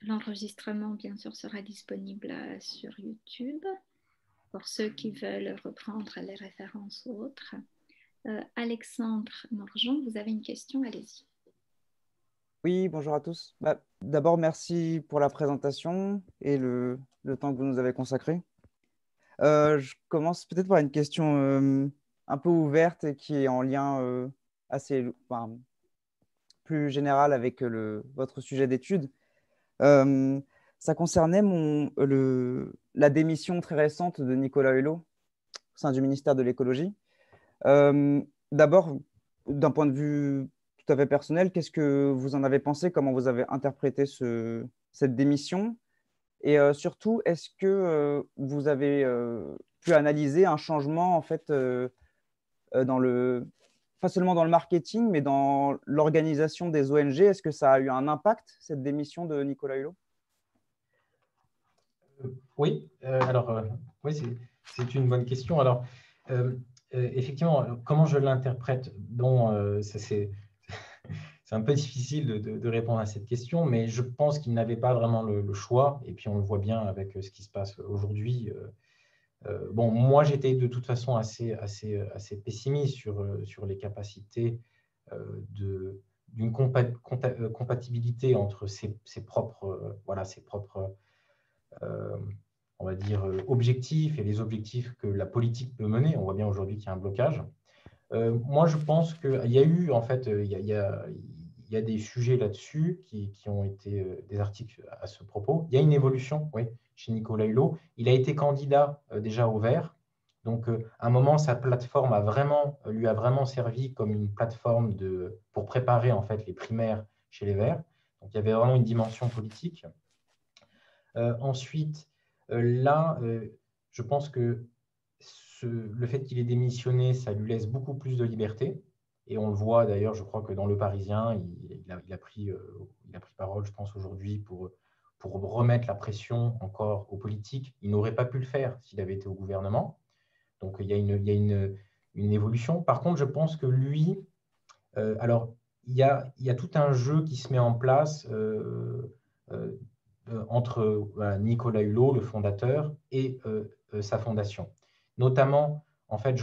L'enregistrement, bien sûr, sera disponible sur YouTube pour ceux qui veulent reprendre les références ou autres. Alexandre Morgeon, vous avez une question, allez-y. Oui, bonjour à tous. D'abord, merci pour la présentation et le temps que vous nous avez consacré. Je commence peut-être par une question un peu ouverte et qui est en lien plus général avec votre sujet d'étude. Ça concernait la démission très récente de Nicolas Hulot au sein du ministère de l'écologie. D'abord, d'un point de vue tout à fait personnel, qu'est-ce que vous en avez pensé? Comment vous avez interprété cette démission? Et surtout, est-ce que vous avez pu analyser un changement en fait pas seulement dans le marketing, mais dans l'organisation des ONG? Est-ce que ça a eu un impact, cette démission de Nicolas Hulot? Oui, oui, c'est une bonne question. Alors, effectivement, comment je l'interprète? Bon, c'est un peu difficile de répondre à cette question, mais je pense qu'il n'avait pas vraiment le choix. Et puis, on le voit bien avec ce qui se passe aujourd'hui. Bon, moi, j'étais de toute façon assez pessimiste sur les capacités d'une compatibilité entre ses propres, voilà, ses propres on va dire, objectifs et les objectifs que la politique peut mener. On voit bien aujourd'hui qu'il y a un blocage. Moi, je pense qu'il y a eu, en fait, il y a des sujets là-dessus qui ont été des articles à ce propos. Il y a une évolution, oui, chez Nicolas Hulot. Il a été candidat déjà au Vert. Donc, à un moment, sa plateforme lui a vraiment servi comme une plateforme pour préparer en fait les primaires chez les Verts. Donc, il y avait vraiment une dimension politique. Ensuite, là, je pense que le fait qu'il ait démissionné, ça lui laisse beaucoup plus de liberté. Et on le voit d'ailleurs, je crois que dans Le Parisien, il a pris parole, je pense, aujourd'hui pour remettre la pression encore aux politiques. Il n'aurait pas pu le faire s'il avait été au gouvernement. Donc, il y a une évolution. Par contre, je pense que lui, alors, il y a tout un jeu qui se met en place euh, entre Nicolas Hulot, le fondateur, et sa fondation. Notamment, en fait,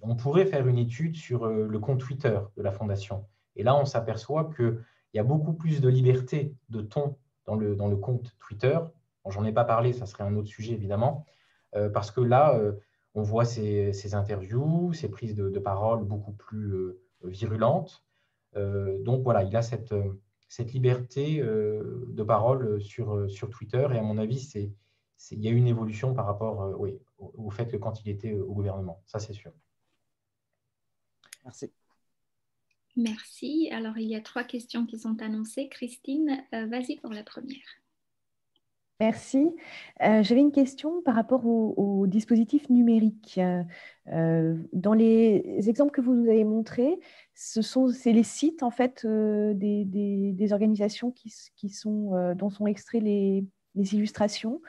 on pourrait faire une étude sur le compte Twitter de la fondation. Et là, on s'aperçoit qu'il y a beaucoup plus de liberté de ton dans le compte Twitter. Bon, j'en ai pas parlé, ça serait un autre sujet, évidemment, parce que là, on voit ses interviews, ses prises de parole beaucoup plus virulentes. Donc voilà, il a cette liberté de parole sur Twitter. Et à mon avis, il y a une évolution par rapport oui, au fait que quand il était au gouvernement. Ça, c'est sûr. Merci. Merci. Alors, il y a 3 questions qui sont annoncées. Christine, vas-y pour la première. Merci. J'avais une question par rapport au dispositif numérique. Dans les exemples que vous nous avez montrés, c'est les sites en fait des organisations dont sont extraits les illustrations.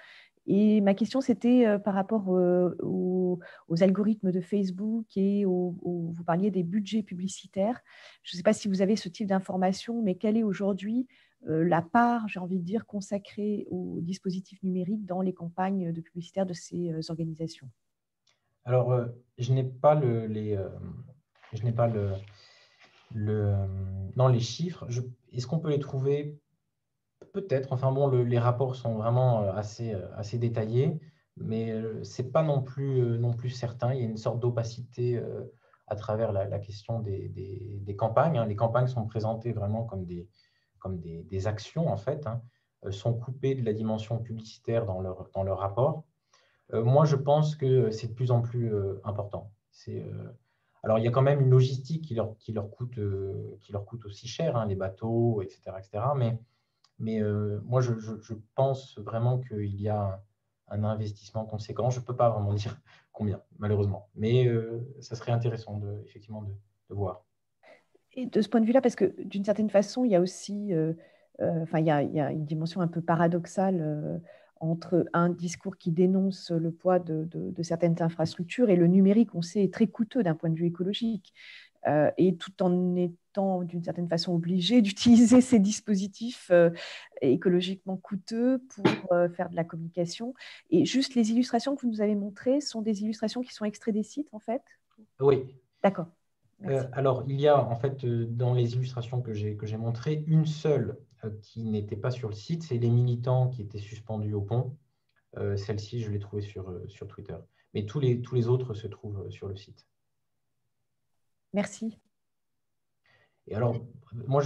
Et ma question, c'était par rapport aux algorithmes de Facebook et vous parliez des budgets publicitaires. Je ne sais pas si vous avez ce type d'information, mais quelle est aujourd'hui la part, j'ai envie de dire, consacrée aux dispositifs numériques dans les campagnes de publicitaires de ces organisations? Alors, je n'ai pas non, les chiffres. Est-ce qu'on peut les trouver? Peut-être. Enfin bon, les rapports sont vraiment assez détaillés, mais ce n'est pas non plus certain. Il y a une sorte d'opacité à travers la question des campagnes. Hein. Les campagnes sont présentées vraiment comme des actions, en fait, hein, sont coupées de la dimension publicitaire dans leur rapport. Moi, je pense que c'est de plus en plus important. Alors, il y a quand même une logistique qui leur coûte aussi cher, hein, les bateaux, etc. etc. Mais moi, je pense vraiment qu'il y a un investissement conséquent. Je ne peux pas vraiment dire combien, malheureusement. Mais ça serait intéressant, effectivement, de voir. Et de ce point de vue-là, parce que d'une certaine façon, il y a aussi enfin, il y a une dimension un peu paradoxale entre un discours qui dénonce le poids de certaines infrastructures et le numérique, on sait, est très coûteux d'un point de vue écologique. Et tout en étant d'une certaine façon obligé d'utiliser ces dispositifs écologiquement coûteux pour faire de la communication. Et juste les illustrations que vous nous avez montrées sont des illustrations qui sont extraites des sites, en fait? Oui. D'accord. Alors, il y a en fait dans les illustrations que j'ai montrées, une seule qui n'était pas sur le site, c'est les militants qui étaient suspendus au pont. Celle-ci, je l'ai trouvée sur Twitter. Mais tous les autres se trouvent sur le site. Merci. Et alors, moi,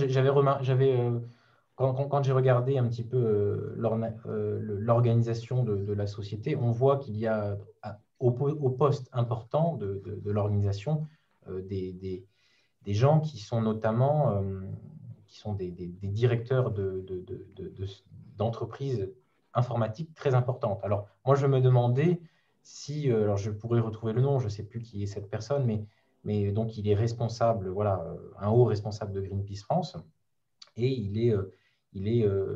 quand j'ai regardé un petit peu l'organisation de la société, on voit qu'il y a au poste important de l'organisation des gens qui sont notamment qui sont des directeurs d'entreprises informatiques très importantes. Alors, moi, je me demandais si, alors je pourrais retrouver le nom, je ne sais plus qui est cette personne, mais donc il est responsable, voilà, un haut responsable de Greenpeace France, et il est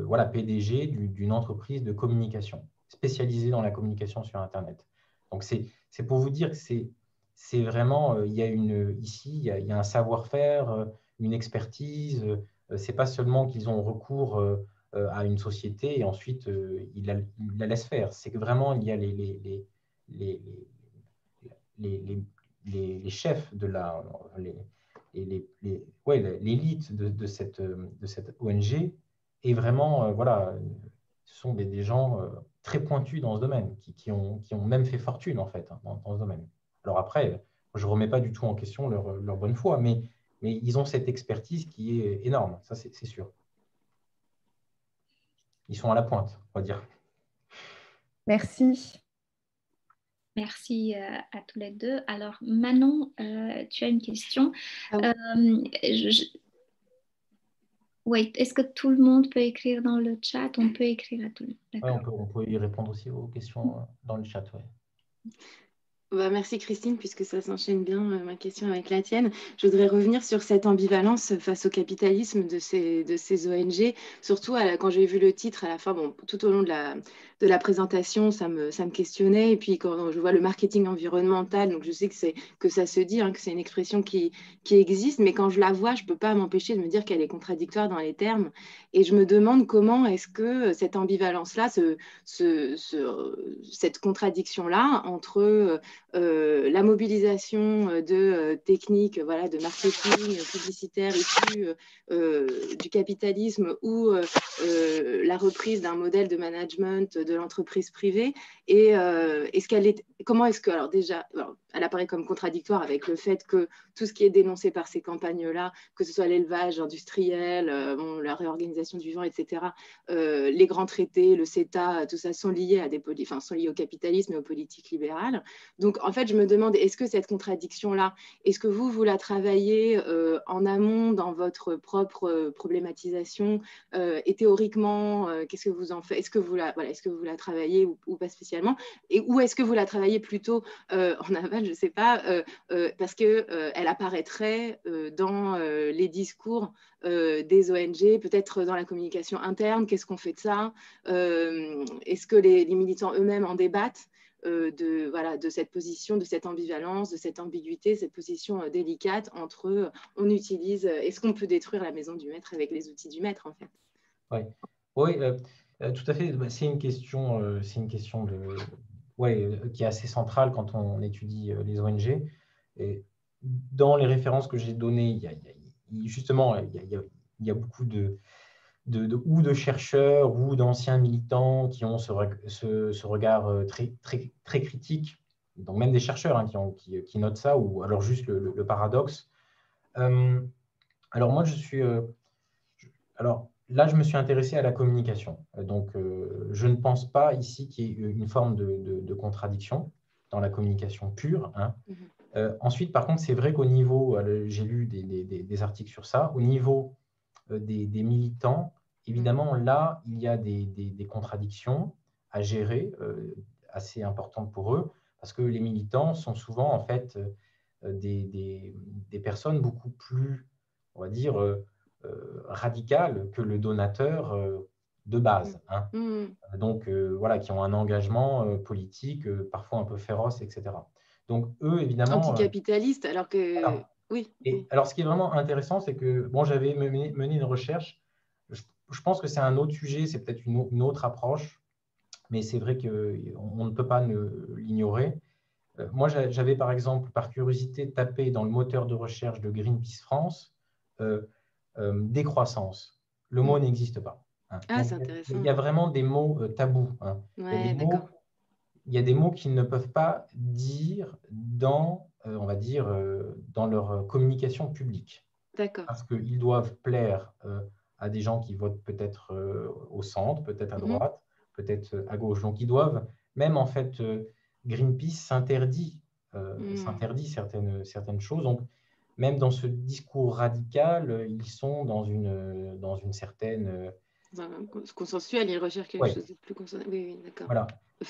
voilà, PDG d'une entreprise de communication, spécialisée dans la communication sur Internet. Donc, c'est pour vous dire que c'est vraiment, ici, il y a un savoir-faire, une expertise, Ce n'est pas seulement qu'ils ont recours à une société et ensuite ils la laissent faire. C'est que vraiment, il y a les, les chefs de l'élite de cette ONG et vraiment, voilà, ce sont des gens très pointus dans ce domaine, qui ont même fait fortune, en fait, hein, dans ce domaine. Alors après, je ne remets pas du tout en question leur bonne foi, mais ils ont cette expertise qui est énorme, ça c'est sûr. Ils sont à la pointe, on va dire. Merci. Merci à tous les deux. Alors, Manon, tu as une question. Ah oui. Oui, est-ce que tout le monde peut écrire dans le chat? On peut écrire à tout le monde. Ouais, D'accord. on peut y répondre aussi aux questions dans le chat. Ouais. Bah, merci Christine, puisque ça s'enchaîne bien, ma question avec la tienne. Je voudrais revenir sur cette ambivalence face au capitalisme de ces ONG, surtout quand j'ai vu le titre à la fin, bon, tout au long de la présentation, ça me questionnait. Et puis quand je vois le marketing environnemental, donc je sais que ça se dit, hein, que c'est une expression qui existe, mais quand je la vois, je ne peux pas m'empêcher de me dire qu'elle est contradictoire dans les termes. Et je me demande comment est-ce que cette ambivalence-là, cette contradiction-là entre la mobilisation de techniques, voilà, de marketing publicitaire issues du capitalisme ou la reprise d'un modèle de management de l'entreprise privée. Et comment est-ce que, alors déjà, elle apparaît comme contradictoire avec le fait que tout ce qui est dénoncé par ces campagnes-là, que ce soit l'élevage industriel, la réorganisation du vivant, etc., les grands traités, le CETA, tout ça sont liés sont liés au capitalisme et aux politiques libérales. Donc, en fait, je me demande, est-ce que cette contradiction-là, est-ce que vous la travaillez en amont dans votre propre problématisation et théoriquement, qu'est-ce que vous en faites? Est-ce que vous la travaillez ou pas spécialement? Ou est-ce que vous la travaillez plutôt en aval, je ne sais pas, parce qu'elle apparaîtrait dans les discours des ONG, peut-être dans la communication interne? Qu'est-ce qu'on fait de ça? Est-ce que les militants eux-mêmes en débattent? De cette position, de cette ambivalence, de cette ambiguïté, cette position délicate entre on utilise, est-ce qu'on peut détruire la maison du maître avec les outils du maître, en fait? Oui, tout à fait. C'est une question, qui est assez centrale quand on étudie les ONG. Et dans les références que j'ai données, il y a beaucoup ou de chercheurs ou d'anciens militants qui ont ce regard très critique, donc même des chercheurs hein, qui notent ça, ou alors juste le paradoxe. Alors moi, alors là, je me suis intéressé à la communication. Donc, je ne pense pas ici qu'il y ait une forme de contradiction dans la communication pure. Hein. Ensuite, par contre, c'est vrai qu'au niveau, j'ai lu des articles sur ça, au niveau des militants, évidemment, là, il y a des contradictions à gérer assez importantes pour eux, parce que les militants sont souvent, en fait, des personnes beaucoup plus, on va dire, radicales que le donateur de base. Hein. Donc, voilà, qui ont un engagement politique parfois un peu féroce, etc. Donc, eux, évidemment… Anticapitaliste, alors que… Voilà. Oui. Et alors, ce qui est vraiment intéressant, c'est que bon, j'avais mené une recherche. Je pense que c'est un autre sujet, c'est peut-être une autre approche, mais c'est vrai qu'on ne peut pas l'ignorer. Moi, j'avais par exemple, par curiosité, tapé dans le moteur de recherche de Greenpeace France décroissance. Le mot n'existe pas. Hein. Ah, donc, c'est intéressant. il y a vraiment des mots tabous. Hein. Ouais, Il y a des mots qu'ils ne peuvent pas dire dans, on va dire, dans leur communication publique. D'accord. Parce qu'ils doivent plaire à des gens qui votent peut-être au centre, peut-être à droite, peut-être à gauche. Donc, ils doivent, même en fait, Greenpeace s'interdit certaines choses. Donc, même dans ce discours radical, ils sont dans une certaine… consensuel, ils recherchent quelque chose de plus consensuel. Oui, d'accord. Voilà.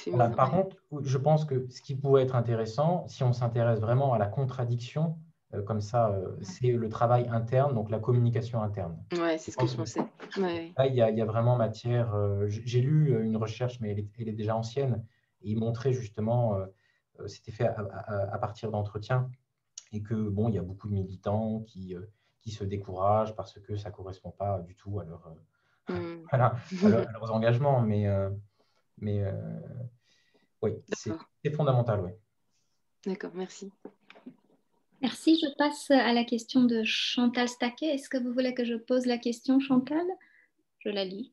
Voilà. Par contre, je pense que ce qui pourrait être intéressant, si on s'intéresse vraiment à la contradiction, comme ça, c'est le travail interne, donc la communication interne. Ouais, c'est ce que je pensais. Là, il y a vraiment matière. J'ai lu une recherche, mais elle est déjà ancienne, et il montrait justement, c'était fait à partir d'entretiens, et que bon, il y a beaucoup de militants qui qui se découragent parce que ça ne correspond pas du tout à, voilà, à leurs engagements. Mais oui, c'est fondamental. Oui. D'accord, merci. Merci, je passe à la question de Chantal Staquet. Est-ce que vous voulez que je pose la question, Chantal? Je la lis.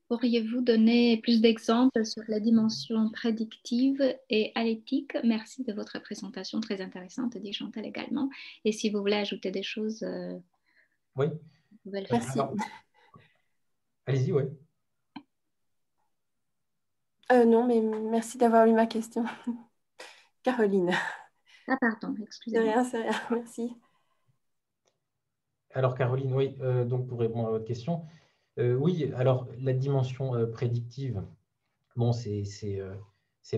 Pourriez-vous donner plus d'exemples sur la dimension prédictive et alétique? Merci de votre présentation très intéressante, dit Chantal également. Et si vous voulez ajouter des choses, oui. vous pouvez le faire. Merci. Allez-y, oui. Non, mais merci d'avoir lu ma question. Caroline. Ah, pardon, excusez-moi. C'est rien, merci. Alors, Caroline, oui, donc pour répondre à votre question, oui, alors la dimension prédictive, bon, c'est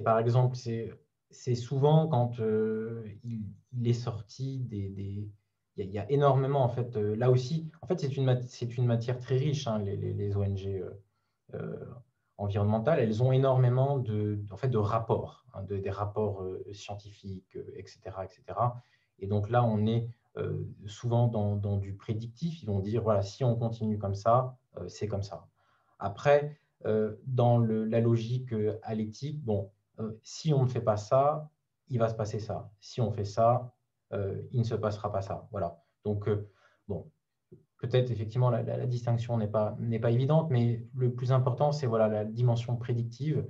par exemple, c'est souvent quand il est sorti il y a énormément, en fait, là aussi, en fait, c'est une matière très riche, hein, les ONG environnementales, elles ont énormément en fait, de rapports, hein, des rapports scientifiques, etc., etc. Et donc là, on est souvent dans du prédictif. Ils vont dire, voilà, si on continue comme ça, c'est comme ça. Après, dans la logique alétique, bon, si on ne fait pas ça, il va se passer ça. Si on fait ça, il ne se passera pas ça. Voilà. Donc, bon, peut-être effectivement la distinction n'est pas évidente, mais le plus important, c'est voilà, la dimension prédictive.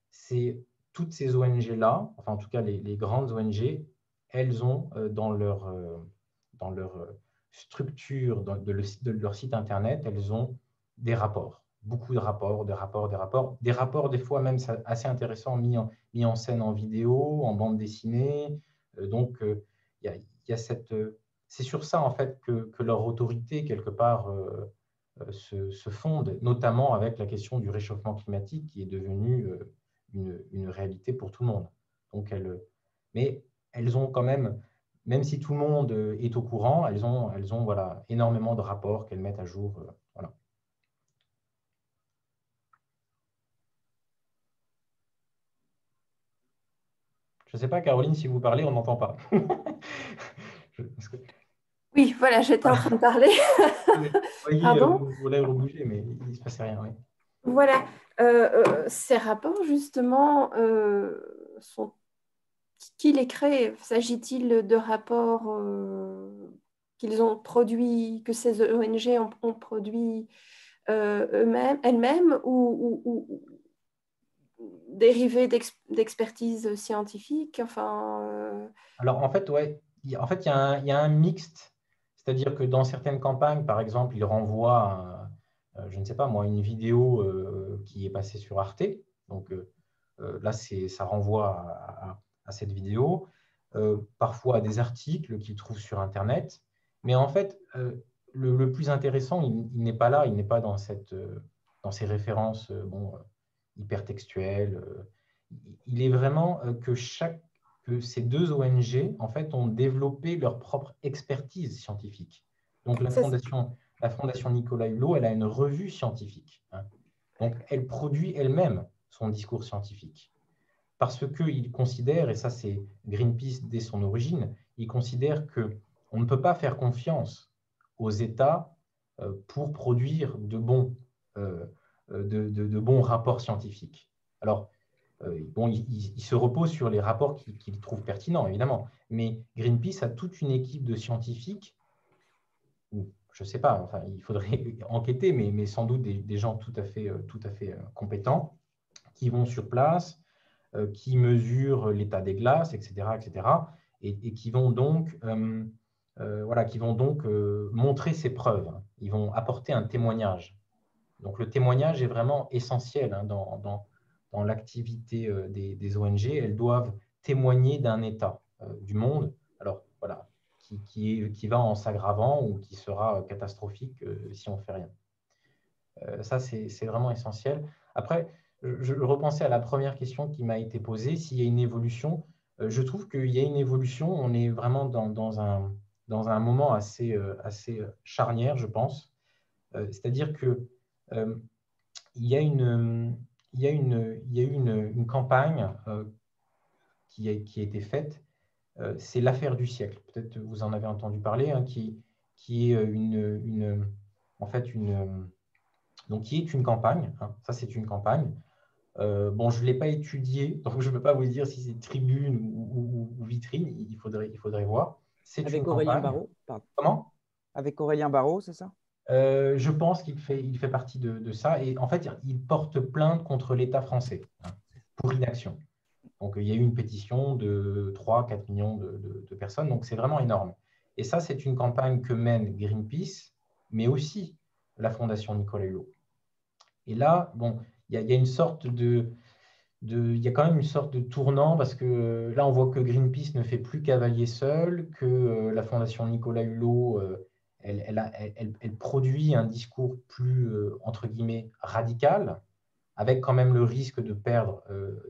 C'est toutes ces ONG-là, enfin en tout cas les grandes ONG, elles ont dans leur structure de leur site Internet, elles ont des rapports, beaucoup de rapports, des rapports des fois même assez intéressants mis en scène en vidéo, en bande dessinée. Donc, il y a cette... c'est sur ça, en fait, que leur autorité, quelque part, se fonde, notamment avec la question du réchauffement climatique qui est devenue une réalité pour tout le monde. Donc, mais elles ont quand même si tout le monde est au courant, elles ont voilà, énormément de rapports qu'elles mettent à jour. Voilà. Je ne sais pas, Caroline, si vous parlez, on n'entend pas. Oui, voilà, j'étais en train de parler. Pardon. Vos lèvres bouger, mais il ne se passait rien. Oui. Voilà, ces rapports, justement, sont... Qui les crée? S'agit-il de rapports qu'ils ont produits, que ces ONG ont produits elles-mêmes ou dérivés d'expertise scientifique? Enfin, Alors, en fait, ouais, il y a un mixte. C'est-à-dire que dans certaines campagnes, par exemple, ils renvoient, je ne sais pas moi, une vidéo qui est passée sur Arte. Donc là, ça renvoie à cette vidéo. Parfois à des articles qu'ils trouvent sur Internet. Mais en fait, le plus intéressant, il n'est pas là, il n'est pas dans ces références hypertextuelles. Il est vraiment que ces deux ONG en fait, ont développé leur propre expertise scientifique. Donc la Fondation Nicolas Hulot, elle a une revue scientifique. Hein. Donc elle produit elle-même son discours scientifique. Parce qu'il considère, et ça c'est Greenpeace dès son origine, il considère qu'on ne peut pas faire confiance aux États pour produire de bons rapports scientifiques. Alors, bon, il se repose sur les rapports qu'il trouve pertinents, évidemment, mais Greenpeace a toute une équipe de scientifiques, je ne sais pas, enfin, il faudrait enquêter, mais sans doute des gens tout à fait compétents, qui vont sur place, qui mesurent l'état des glaces, etc., et qui vont donc, montrer ces preuves. Ils vont apporter un témoignage. Donc le témoignage est vraiment essentiel hein, dans l'activité des ONG. Elles doivent témoigner d'un état du monde, alors voilà, qui va en s'aggravant ou qui sera catastrophique si on ne fait rien. Ça, c'est vraiment essentiel. Après, je repensais à la première question qui m'a été posée, s'il y a une évolution. Je trouve qu'il y a une évolution, on est vraiment dans un moment assez charnière, je pense. C'est-à-dire que il y a eu une campagne qui a été faite, c'est l'affaire du siècle. Peut-être vous en avez entendu parler, hein, qui qui est donc qui est une campagne. Hein, ça, c'est une campagne. Bon, je ne l'ai pas étudié, donc je ne peux pas vous dire si c'est tribune ou vitrine. Il faudrait voir. C'est Avec une Aurélien campagne. Barraud, pardon. Comment? Avec Aurélien Barraud, c'est ça? Je pense qu'il fait partie de ça. Et en fait, il porte plainte contre l'État français, hein, pour inaction. Donc, il y a eu une pétition de 3-4 millions de personnes. Donc, c'est vraiment énorme. Et ça, c'est une campagne que mène Greenpeace, mais aussi la Fondation Nicolas Hulot. Et là, bon, il y a une sorte il y a quand même une sorte de tournant parce que là, on voit que Greenpeace ne fait plus cavalier seul, que la Fondation Nicolas Hulot, elle produit un discours plus, entre guillemets, radical, avec quand même le risque de perdre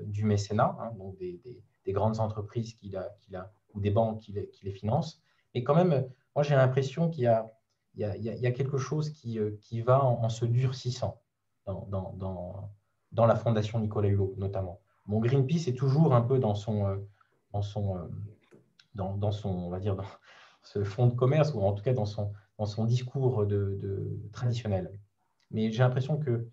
du mécénat, hein, donc des grandes entreprises ou des banques qui les financent. Mais quand même, moi, j'ai l'impression qu'il y a quelque chose qui va en se durcissant dans la Fondation Nicolas Hulot, notamment. Bon, Greenpeace est toujours un peu dans son on va dire, dans ce fonds de commerce, ou en tout cas dans son discours traditionnel. Mais j'ai l'impression que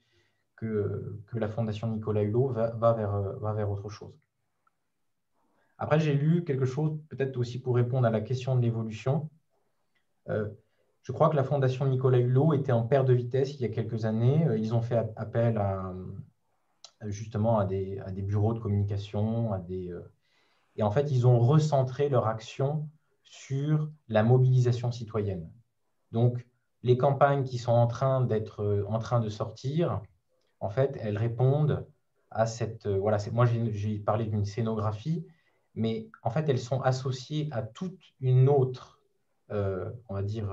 la Fondation Nicolas Hulot va vers autre chose. Après, j'ai lu quelque chose, peut-être aussi pour répondre à la question de l'évolution. Je crois que la Fondation Nicolas Hulot était en perte de vitesse il y a quelques années. Ils ont fait appel justement à des bureaux de communication, et en fait, ils ont recentré leur action sur la mobilisation citoyenne. Donc, les campagnes qui sont en train de sortir, en fait, elles répondent à cette… voilà, moi, j'ai parlé d'une scénographie, mais en fait, elles sont associées à toute une autre, on va dire,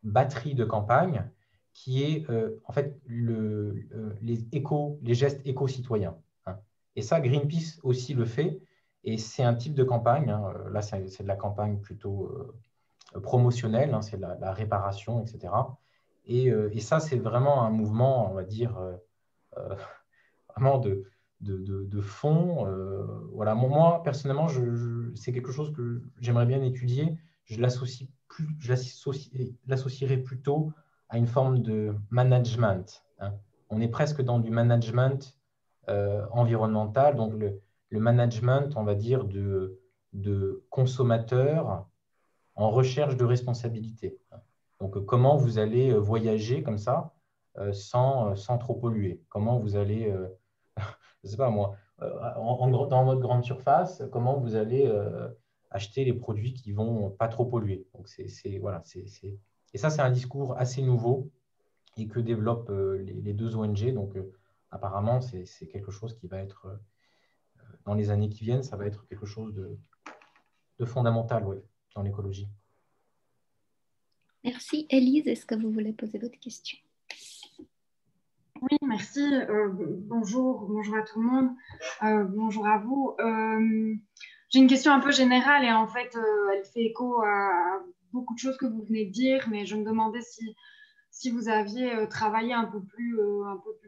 batterie de campagnes qui est en fait les gestes éco-citoyens. Hein. Et ça, Greenpeace aussi le fait. Et c'est un type de campagne. Hein. Là, c'est de la campagne plutôt promotionnelle, hein, c'est la réparation, etc. Et ça, c'est vraiment un mouvement, on va dire, vraiment de fond. Voilà. Moi, personnellement, c'est quelque chose que j'aimerais bien étudier. Je l'associerais plutôt à une forme de management. Hein. On est presque dans du management environnemental, donc le management, on va dire, de consommateurs en recherche de responsabilité. Donc, comment vous allez voyager comme ça sans trop polluer? Comment vous allez, je ne sais pas moi, dans votre grande surface, comment vous allez acheter les produits qui ne vont pas trop polluer? Donc, voilà, Et ça, c'est un discours assez nouveau et que développent les deux ONG. Donc, apparemment, c'est quelque chose qui va être, dans les années qui viennent, ça va être quelque chose de fondamental, ouais, dans l'écologie. Merci. Élise, est-ce que vous voulez poser votre question? Oui, merci. Bonjour à tout le monde. Bonjour à vous. J'ai une question un peu générale et en fait, elle fait écho à beaucoup de choses que vous venez de dire, mais je me demandais si vous aviez travaillé un peu plus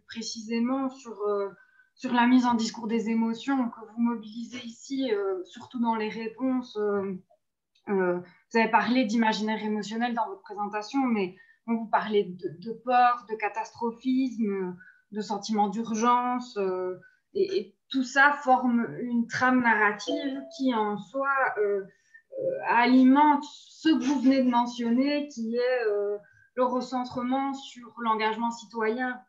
précisément sur la mise en discours des émotions que vous mobilisez ici, surtout dans les réponses. Vous avez parlé d'imaginaire émotionnel dans votre présentation, mais vous parlez de peur, de catastrophisme, de sentiment d'urgence, et tout ça forme une trame narrative qui en soi alimente ce que vous venez de mentionner, qui est le recentrement sur l'engagement citoyen,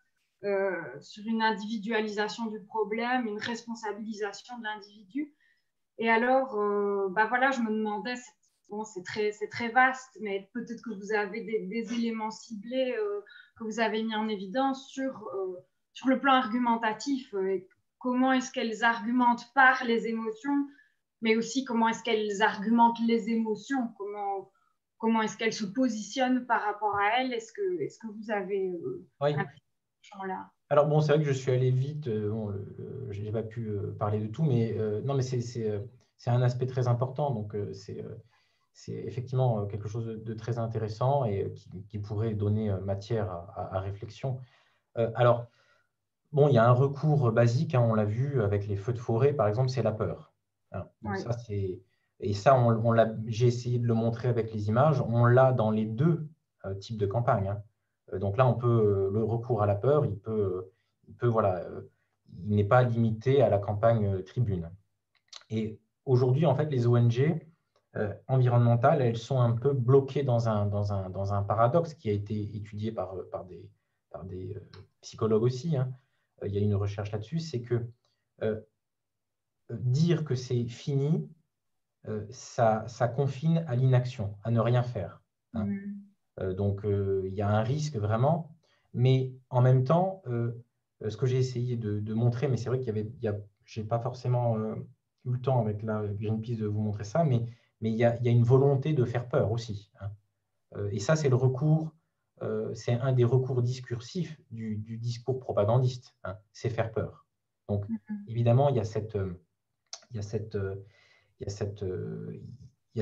sur une individualisation du problème, une responsabilisation de l'individu. Et alors, voilà, je me demandais, bon, c'est très vaste, mais peut-être que vous avez des éléments ciblés que vous avez mis en évidence sur le plan argumentatif. Comment est-ce qu'elles argumentent par les émotions, mais aussi comment est-ce qu'elles argumentent les émotions, comment est-ce qu'elles se positionnent par rapport à elles. Est-ce que vous avez oui. un champ-là? Alors bon, c'est vrai que je suis allé vite, je n'ai pas pu parler de tout, mais non, mais c'est un aspect très important, donc c'est effectivement quelque chose de très intéressant et qui pourrait donner matière à réflexion. Alors, bon, il y a un recours basique, hein, on l'a vu avec les feux de forêt, par exemple, c'est la peur. Hein. Donc Oui. ça, j'ai essayé de le montrer avec les images, on l'a dans les deux type de campagne, hein. Donc là, on peut, le recours à la peur, voilà, il n'est pas limité à la campagne tribune. Et aujourd'hui, en fait, les ONG environnementales, elles sont un peu bloquées dans un paradoxe qui a été étudié par des psychologues aussi, hein. Il y a une recherche là-dessus, c'est que dire que c'est fini, ça confine à l'inaction, à ne rien faire, hein. Donc, il y a un risque vraiment, mais en même temps, ce que j'ai essayé de montrer, mais c'est vrai je n'ai pas forcément eu le temps avec la Greenpeace de vous montrer ça, mais il y a une volonté de faire peur aussi, hein. Et ça, c'est le recours, c'est un des recours discursifs du discours propagandiste, hein, c'est faire peur. Donc, évidemment, il y a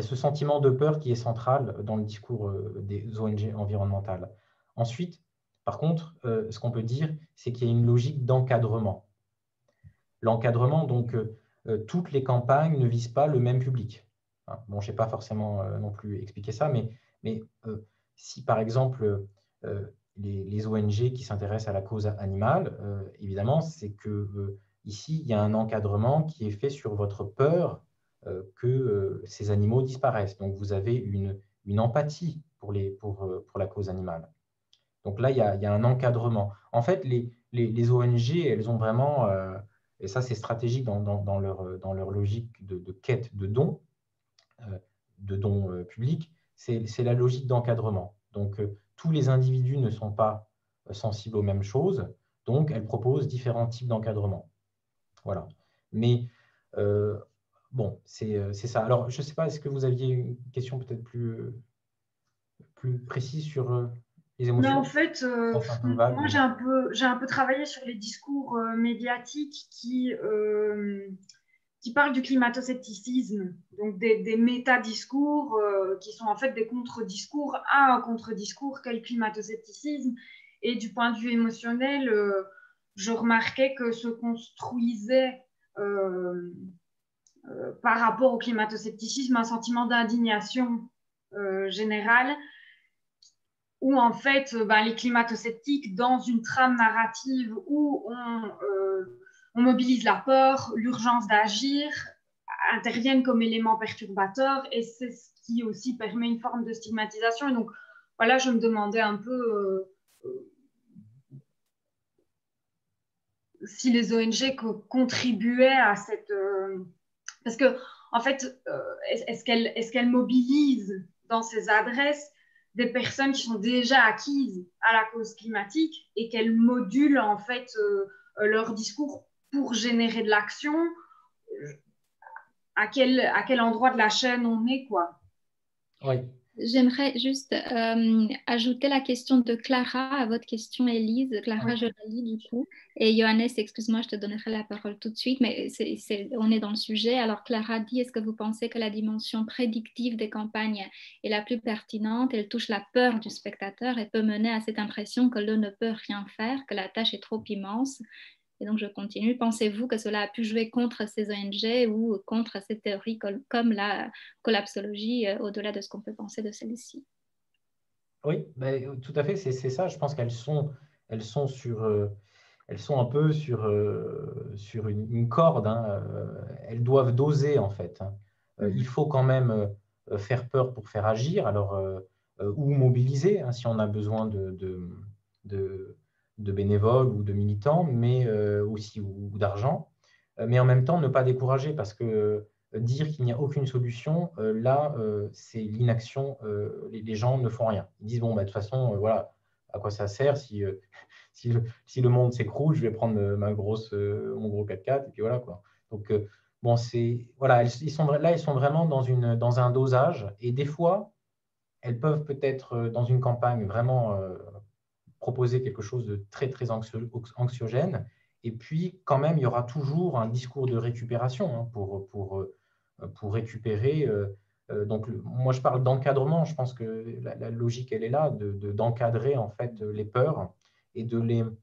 ce sentiment de peur qui est central dans le discours des ONG environnementales. Ensuite, par contre, ce qu'on peut dire, c'est qu'il y a une logique d'encadrement. L'encadrement, donc, toutes les campagnes ne visent pas le même public, hein. Bon, je n'ai pas forcément non plus expliqué ça, mais si par exemple, les ONG qui s'intéressent à la cause animale, évidemment, c'est que ici, il y a un encadrement qui est fait sur votre peur que ces animaux disparaissent. Donc, vous avez une empathie pour la cause animale. Donc là, il y a un encadrement. En fait, les ONG, elles ont vraiment, et ça c'est stratégique dans leur logique de quête de dons publics, c'est la logique d'encadrement. Donc, tous les individus ne sont pas sensibles aux mêmes choses, donc elles proposent différents types d'encadrement. Voilà. Mais bon, c'est ça. Alors, je ne sais pas, est-ce que vous aviez une question peut-être plus précise sur les émotions? Mais en fait, moi j'ai un peu travaillé sur les discours médiatiques qui parlent du climato-scepticisme, donc des métadiscours qui sont en fait des contre-discours à un contre-discours qu'est le climato-scepticisme. Et du point de vue émotionnel, je remarquais que se construisait par rapport au climato-scepticisme un sentiment d'indignation générale, où en fait les climato-sceptiques, dans une trame narrative où on mobilise la peur, l'urgence d'agir, interviennent comme éléments perturbateurs, et c'est ce qui aussi permet une forme de stigmatisation. Et donc voilà, je me demandais un peu si les ONG contribuaient à cette... parce que, en fait, est-ce qu'elles mobilisent dans ces adresses des personnes qui sont déjà acquises à la cause climatique et qu'elles modulent, en fait, leur discours pour générer de l'action? À quel endroit de la chaîne on est, quoi? Oui. J'aimerais juste ajouter la question de Clara à votre question, Élise. Clara, oui. Je la lis du coup. Et Johannes, excuse-moi, je te donnerai la parole tout de suite, mais on est dans le sujet. Alors, Clara dit, est-ce que vous pensez que la dimension prédictive des campagnes est la plus pertinente? Elle touche la peur du spectateur et peut mener à cette impression que l'on ne peut rien faire, que la tâche est trop immense. Et donc, je continue. Pensez-vous que cela a pu jouer contre ces ONG ou contre ces théories comme la collapsologie, au-delà de ce qu'on peut penser de celle-ci? Oui, ben, tout à fait, c'est ça. Je pense qu'elles sont un peu sur une corde, hein. Elles doivent doser, en fait, hein. Il faut quand même faire peur pour faire agir, alors, ou mobiliser, hein, si on a besoin de bénévoles ou de militants, mais aussi ou d'argent. Mais en même temps, ne pas décourager, parce que dire qu'il n'y a aucune solution, là, c'est l'inaction. Les gens ne font rien. Ils disent, bon, bah, de toute façon, voilà, à quoi ça sert si le monde s'écroule, je vais prendre mon gros 4x4, et puis voilà, quoi. Donc, bon, voilà, ils sont vraiment dans un dosage, et des fois, elles peuvent peut-être, dans une campagne, vraiment proposer quelque chose de très, très anxiogène. Et puis, quand même, il y aura toujours un discours de récupération, hein, pour récupérer. Donc, moi, je parle d'encadrement. Je pense que la logique, elle est là, d'encadrer en fait les peurs et de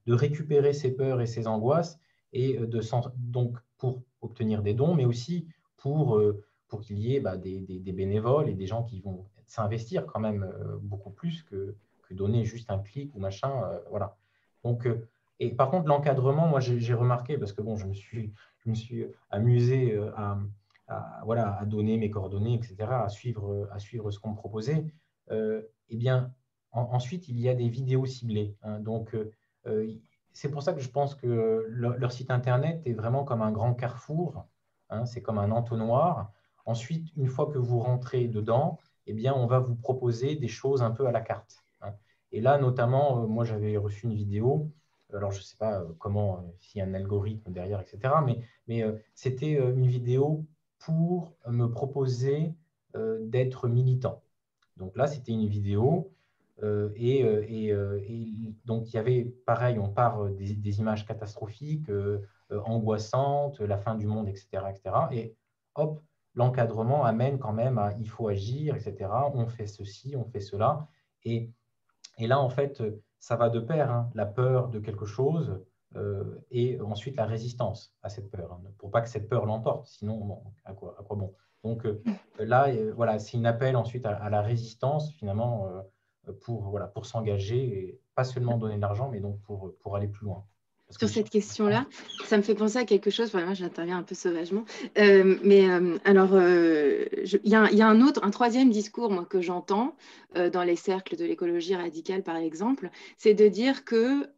récupérer ces peurs et ces angoisses, et donc pour obtenir des dons, mais aussi pour qu'il y ait des bénévoles et des gens qui vont investir quand même beaucoup plus que donner juste un clic ou machin. Voilà. Donc, et par contre, l'encadrement, moi, j'ai remarqué, parce que bon, je me suis amusé voilà, à donner mes coordonnées, etc., à suivre ce qu'on me proposait. Eh bien, ensuite, il y a des vidéos ciblées, hein. Donc, c'est pour ça que je pense que leur site Internet est vraiment comme un grand carrefour, hein, c'est comme un entonnoir. Ensuite, une fois que vous rentrez dedans, eh bien, on va vous proposer des choses un peu à la carte, hein. Et là, notamment, moi, j'avais reçu une vidéo. Alors, je ne sais pas comment, s'il y a un algorithme derrière, etc. Mais c'était une vidéo pour me proposer d'être militant. Donc là, c'était une vidéo. Et donc, il y avait, pareil, on part des images catastrophiques, angoissantes, la fin du monde, etc., etc. Et hop, l'encadrement amène quand même à il faut agir, etc. On fait ceci, on fait cela. Et, et là, en fait, ça va de pair, hein, la peur de quelque chose et ensuite la résistance à cette peur, hein, pour pas que cette peur l'emporte. Sinon, bon, à quoi bon? Donc là, voilà, c'est un appel ensuite à la résistance, finalement, voilà, pour s'engager et pas seulement donner de l'argent, mais donc pour aller plus loin. Parce que Sur cette question-là, ça me fait penser à quelque chose. Moi, j'interviens un peu sauvagement. Alors, il y a un troisième discours, moi, que j'entends dans les cercles de l'écologie radicale, par exemple, c'est de dire que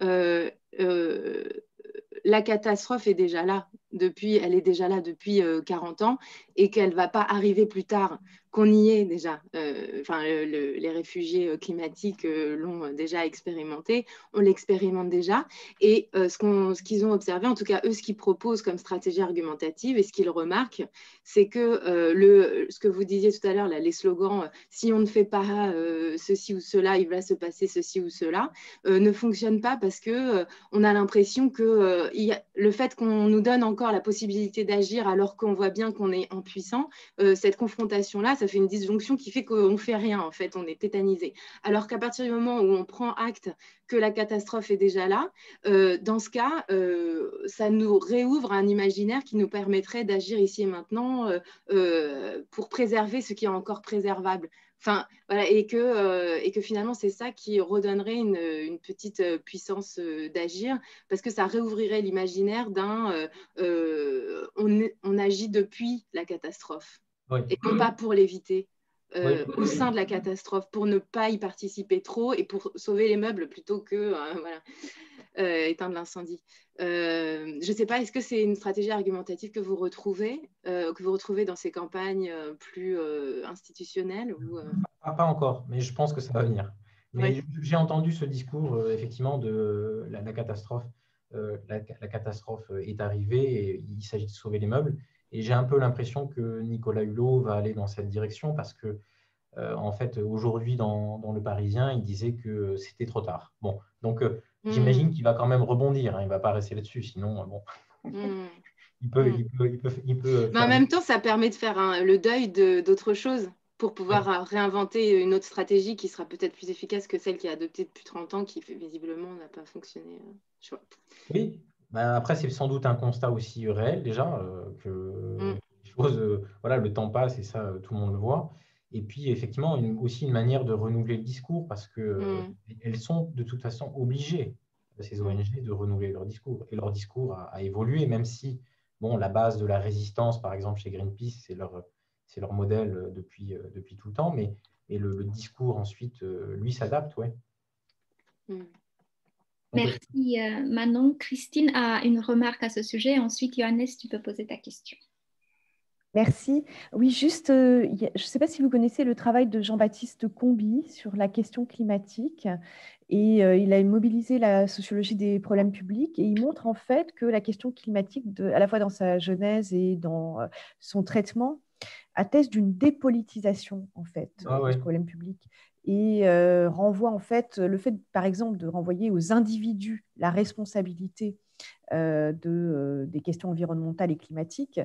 la catastrophe est déjà là. Elle est déjà là depuis 40 ans et qu'elle ne va pas arriver plus tard, qu'on y est déjà. Les réfugiés climatiques l'ont déjà expérimenté, on l'expérimente déjà. Et ce qu'ils ont observé, en tout cas eux, ce qu'ils proposent comme stratégie argumentative et ce qu'ils remarquent, c'est que ce que vous disiez tout à l'heure, les slogans si on ne fait pas ceci ou cela, il va se passer ceci ou cela, ne fonctionnent pas parce que on a l'impression que le fait qu'on nous donne encore la possibilité d'agir alors qu'on voit bien qu'on est impuissant, cette confrontation-là, ça fait une disjonction qui fait qu'on ne fait rien, en fait, on est tétanisé. Alors qu'à partir du moment où on prend acte que la catastrophe est déjà là, dans ce cas, ça nous réouvre un imaginaire qui nous permettrait d'agir ici et maintenant pour préserver ce qui est encore préservable. Enfin, voilà, et que finalement, c'est ça qui redonnerait une petite puissance d'agir, parce que ça réouvrirait l'imaginaire on agit depuis la catastrophe, oui. et non pas pour l'éviter. Oui. Au sein de la catastrophe, pour ne pas y participer trop et pour sauver les meubles plutôt que éteindre l'incendie. Je ne sais pas, est-ce que c'est une stratégie argumentative que vous retrouvez dans ces campagnes plus institutionnelles ou, Pas encore, mais je pense que ça va venir. Mais ouais. j'ai entendu ce discours, effectivement, de la catastrophe. La catastrophe est arrivée et il s'agit de sauver les meubles. Et j'ai un peu l'impression que Nicolas Hulot va aller dans cette direction parce que, en fait, aujourd'hui, dans Le Parisien, il disait que c'était trop tard. Bon, donc j'imagine qu'il va quand même rebondir, hein, il ne va pas rester là-dessus, sinon, bon, il peut Mais en faire. même temps, ça permet de faire le deuil d'autre chose pour pouvoir réinventer une autre stratégie qui sera peut-être plus efficace que celle qui est adoptée depuis 30 ans, qui visiblement n'a pas fonctionné. Oui, bah, après, c'est sans doute un constat aussi réel déjà, que les choses, voilà, le temps passe et ça, tout le monde le voit. Et puis, effectivement, aussi une manière de renouveler le discours parce que elles sont de toute façon obligées, ces ONG, de renouveler leur discours. Et leur discours a évolué, même si, bon, la base de la résistance, par exemple, chez Greenpeace, c'est leur modèle depuis tout le temps, mais le discours ensuite, lui, s'adapte, ouais. Merci Manon. Christine a une remarque à ce sujet. Ensuite, Johannes, tu peux poser ta question. Merci. Oui, juste, je ne sais pas si vous connaissez le travail de Jean-Baptiste Comby sur la question climatique. Et il a mobilisé la sociologie des problèmes publics et il montre en fait que la question climatique, à la fois dans sa genèse et dans son traitement, atteste d'une dépolitisation en fait de ce problème public et renvoie en fait le fait par exemple de renvoyer aux individus la responsabilité des questions environnementales et climatiques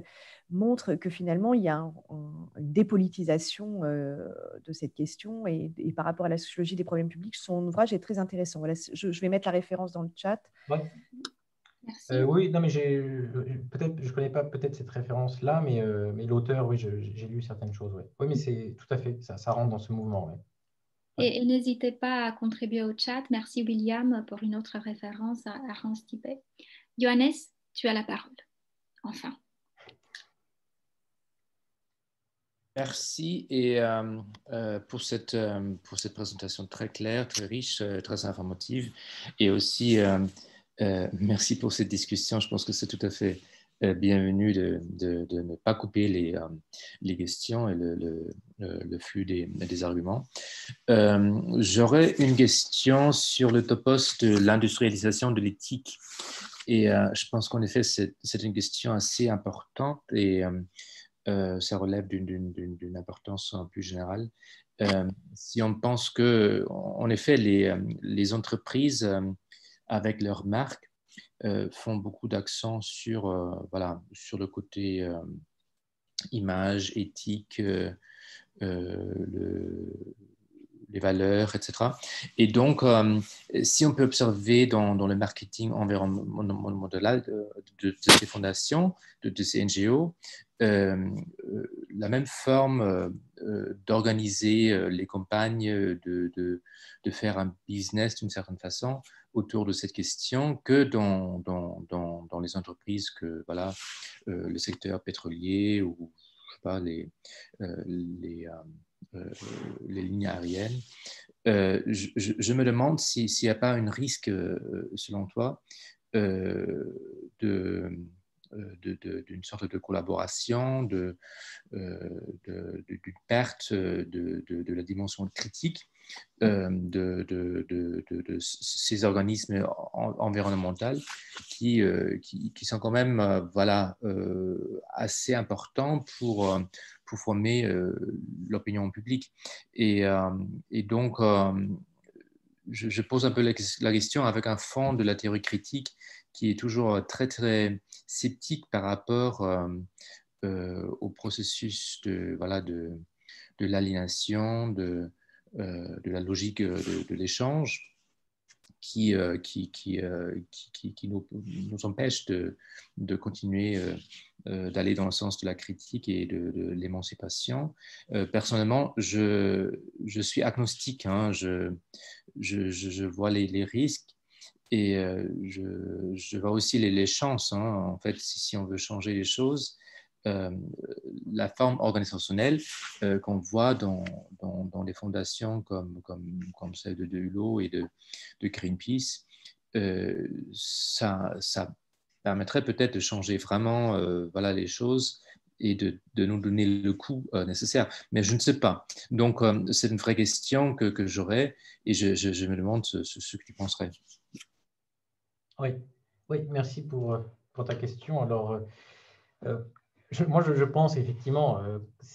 montre que finalement il y a une dépolitisation de cette question et par rapport à la sociologie des problèmes publics, son ouvrage est très intéressant. Voilà, je vais mettre la référence dans le chat. Ouais. Merci. Oui, non, mais peut-être, je ne connais pas peut-être cette référence-là, mais l'auteur, oui, j'ai lu certaines choses. Ouais. Oui, mais c'est tout à fait, ça rentre dans ce mouvement. Ouais. Ouais. Et n'hésitez pas à contribuer au chat. Merci William pour une autre référence à Hans Tibet. Johannes, tu as la parole. Enfin. Merci et pour cette présentation très claire, très riche, très informative. Et aussi, merci pour cette discussion. Je pense que c'est tout à fait bienvenu de ne pas couper les questions et le flux des arguments. J'aurais une question sur le topos de l'industrialisation de l'éthique. Et je pense qu'en effet, c'est une question assez importante et ça relève d'une importance plus générale. Si on pense que, en effet, les entreprises, avec leur marque, font beaucoup d'accent sur, voilà, sur le côté image, éthique, les valeurs, etc. Et donc, si on peut observer dans le marketing environnemental de ces fondations, de ces NGO, la même forme d'organiser les campagnes, de faire un business d'une certaine façon autour de cette question que dans les entreprises que, voilà, le secteur pétrolier ou, je sais pas, les lignes aériennes. Je me demande s'il n'y a pas un risque, selon toi, d'une sorte de collaboration, d'une perte de la dimension critique de ces organismes environnementaux qui sont quand même voilà, assez importants pour former l'opinion publique. Et donc, je pose un peu la question avec un fond de la théorie critique qui est toujours très, très sceptique par rapport au processus voilà, de l'aliénation, de la logique de l'échange qui nous empêche de continuer d'aller dans le sens de la critique et de l'émancipation. Personnellement, je suis agnostique, hein, je vois les risques et je vois aussi les chances. Hein, en fait, si on veut changer les choses, la forme organisationnelle qu'on voit dans des fondations comme celle de Hulot et de Greenpeace, ça permettrait peut-être de changer vraiment voilà, les choses et de nous donner le coup nécessaire. Mais je ne sais pas. Donc, c'est une vraie question que j'aurais et je me demande ce que tu penserais. Oui, oui, merci pour ta question. Alors, moi, je pense effectivement,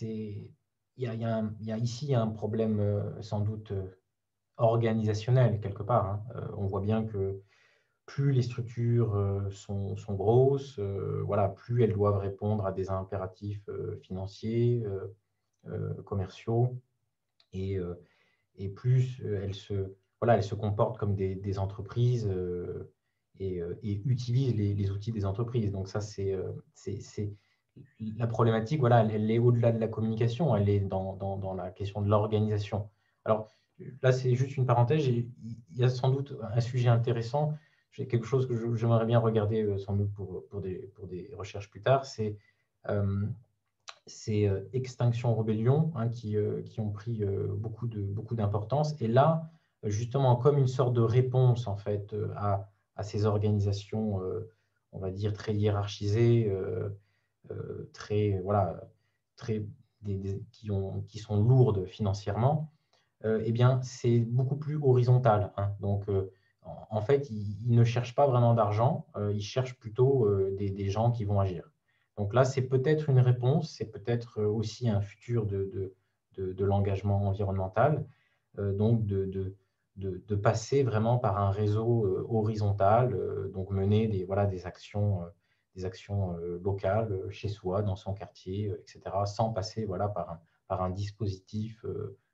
il y a ici un problème sans doute organisationnel quelque part. Hein. On voit bien que plus les structures sont grosses, voilà, plus elles doivent répondre à des impératifs financiers, commerciaux, et, plus elles se comportent comme des entreprises et utilisent les outils des entreprises. Donc ça, c'est la problématique, voilà, elle est au-delà de la communication, elle est dans la question de l'organisation. Alors là, c'est juste une parenthèse, il y a sans doute un sujet intéressant, j'ai quelque chose que j'aimerais bien regarder sans doute pour des recherches plus tard, c'est Extinction Rebellion, hein, qui ont pris beaucoup d'importance. Et là, justement, comme une sorte de réponse en fait à ces organisations, on va dire très hiérarchisées, très voilà, très qui sont lourdes financièrement, eh bien, c'est beaucoup plus horizontal. Hein. Donc, en fait, ils ne cherchent pas vraiment d'argent, ils cherchent plutôt des gens qui vont agir. Donc là, c'est peut-être une réponse, c'est peut-être aussi un futur de l'engagement environnemental, donc de passer vraiment par un réseau horizontal, donc mener des actions locales chez soi, dans son quartier, etc., sans passer par un dispositif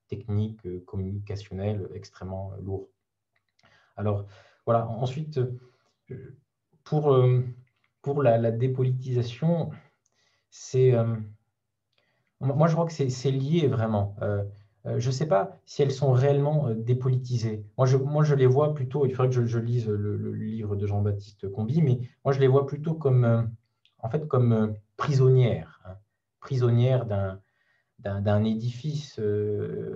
technique, communicationnel extrêmement lourd. Alors, voilà, ensuite, pour la dépolitisation, moi, je crois que c'est lié vraiment. Je ne sais pas si elles sont réellement dépolitisées. Moi, je les vois plutôt, il faudrait que je lise le livre de Jean-Baptiste Comby, mais moi, je les vois plutôt comme, en fait, comme prisonnières, hein, prisonnières d'un édifice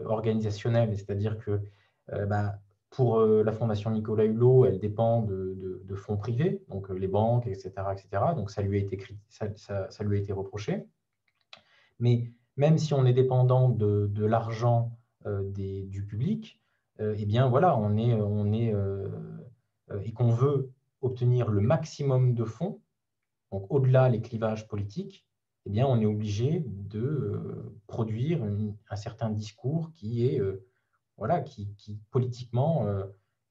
organisationnel. C'est-à-dire que pour la Fondation Nicolas Hulot, elle dépend de fonds privés, donc les banques, etc., etc. Donc, ça lui a été, ça lui a été reproché. Mais même si on est dépendant de l'argent du public, eh bien voilà, et qu'on veut obtenir le maximum de fonds, donc au-delà les clivages politiques, eh bien on est obligé de produire un certain discours qui est voilà, qui politiquement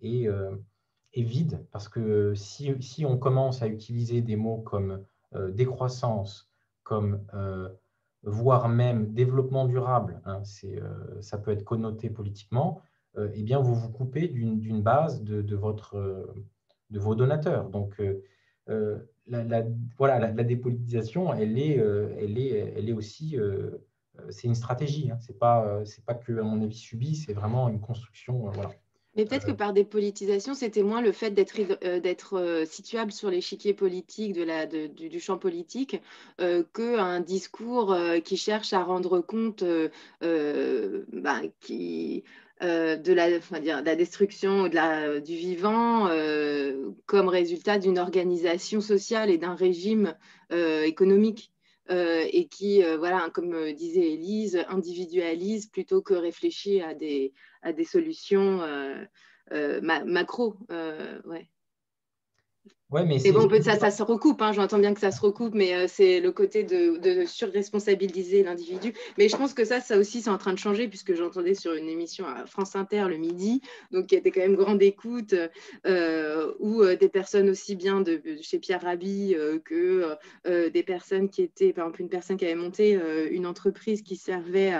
est vide, parce que si on commence à utiliser des mots comme décroissance, comme voire même développement durable, hein, ça peut être connoté politiquement, eh bien vous vous coupez d'une base de vos donateurs. Donc voilà, la dépolitisation, elle est aussi c'est une stratégie, hein. C'est pas que, à mon avis, subi, c'est vraiment une construction. Voilà. Mais peut-être que par dépolitisation, c'était moins le fait d'être situable sur l'échiquier politique du champ politique qu'un discours qui cherche à rendre compte de la destruction du vivant comme résultat d'une organisation sociale et d'un régime économique. Et qui, voilà, comme disait Élise, individualise plutôt que réfléchit à des solutions macro. Ouais. Ouais, mais Et bon, ça se recoupe, hein, j'entends bien que ça se recoupe, mais c'est le côté de surresponsabiliser l'individu. Mais je pense que ça aussi, c'est en train de changer, puisque j'entendais sur une émission à France Inter le midi, donc qui était quand même grande écoute, où des personnes aussi bien de chez Pierre Rabhi que des personnes qui étaient, par exemple, une personne qui avait monté une entreprise qui servait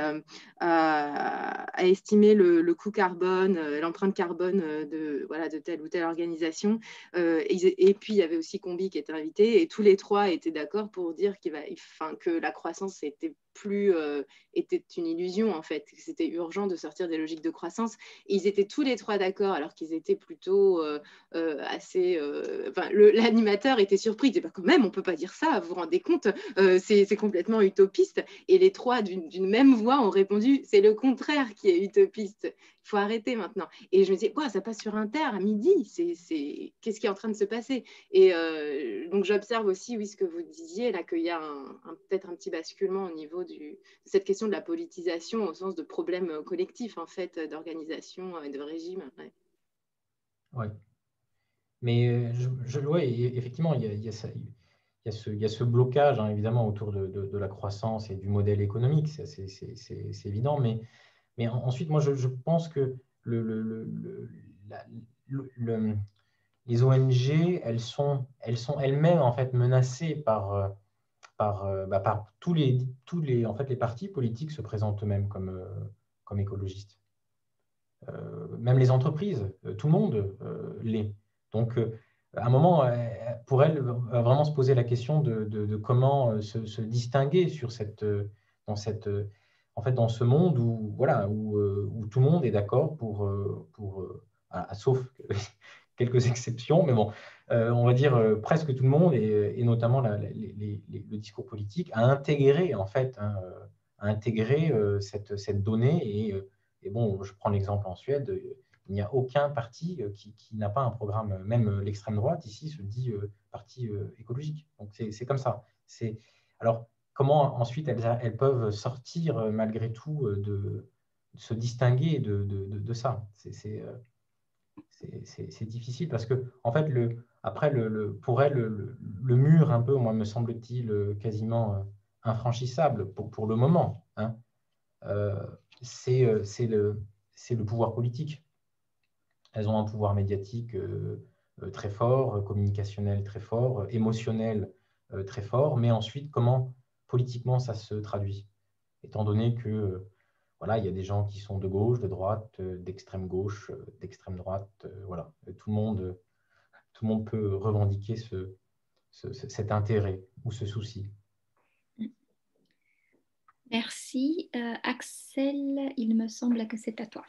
à estimer le coût carbone, l'empreinte carbone de telle ou telle organisation. Et puis, il y avait aussi Combi qui était invité, et tous les trois étaient d'accord pour dire que la croissance était une illusion, en fait, que c'était urgent de sortir des logiques de croissance. Et ils étaient tous les trois d'accord, alors qu'ils étaient plutôt assez... l'animateur était surpris, il disait, quand même, on ne peut pas dire ça, vous vous rendez compte, c'est complètement utopiste. Et les trois, d'une même voix, ont répondu, c'est le contraire qui est utopiste. Il faut arrêter maintenant. Et je me disais, quoi, ça passe sur Inter à midi, qu'est-ce qui est en train de se passer? Et donc j'observe aussi, oui, ce que vous disiez, là, qu'il y a peut-être un petit basculement au niveau de cette question de la politisation au sens de problème collectif, en fait, d'organisation et de régime. Ouais. Ouais. Mais ouais, effectivement, il y a ce blocage, hein, évidemment, autour de la croissance et du modèle économique, c'est évident. Mais ensuite, moi, je pense que les ONG, elles sont elles-mêmes en fait menacées par en fait, les partis politiques se présentent eux-mêmes comme écologistes. Même les entreprises, tout le monde l'est. Donc, à un moment, pour elles, va vraiment se poser la question de comment se distinguer en fait, dans ce monde où, voilà, où tout le monde est d'accord sauf quelques exceptions, mais bon, on va dire presque tout le monde, et notamment le discours politique, à intégrer, en fait, hein, cette donnée. Et bon, je prends l'exemple en Suède, il n'y a aucun parti qui n'a pas un programme, même l'extrême droite ici se dit parti écologique. Donc c'est comme ça. Alors, comment ensuite elles peuvent sortir malgré tout de se distinguer de ça? C'est difficile parce que, en fait, après, pour elles, le mur, un peu, moi, me semble-t-il, quasiment infranchissable pour le moment, hein, c'est le pouvoir politique. Elles ont un pouvoir médiatique très fort, communicationnel très fort, émotionnel très fort, mais ensuite, comment politiquement ça se traduit? Étant donné que voilà, il y a des gens qui sont de gauche, de droite, d'extrême gauche, d'extrême droite, voilà. Tout le monde tout le monde peut revendiquer cet intérêt ou ce souci. Merci. Axel, il me semble que c'est à toi.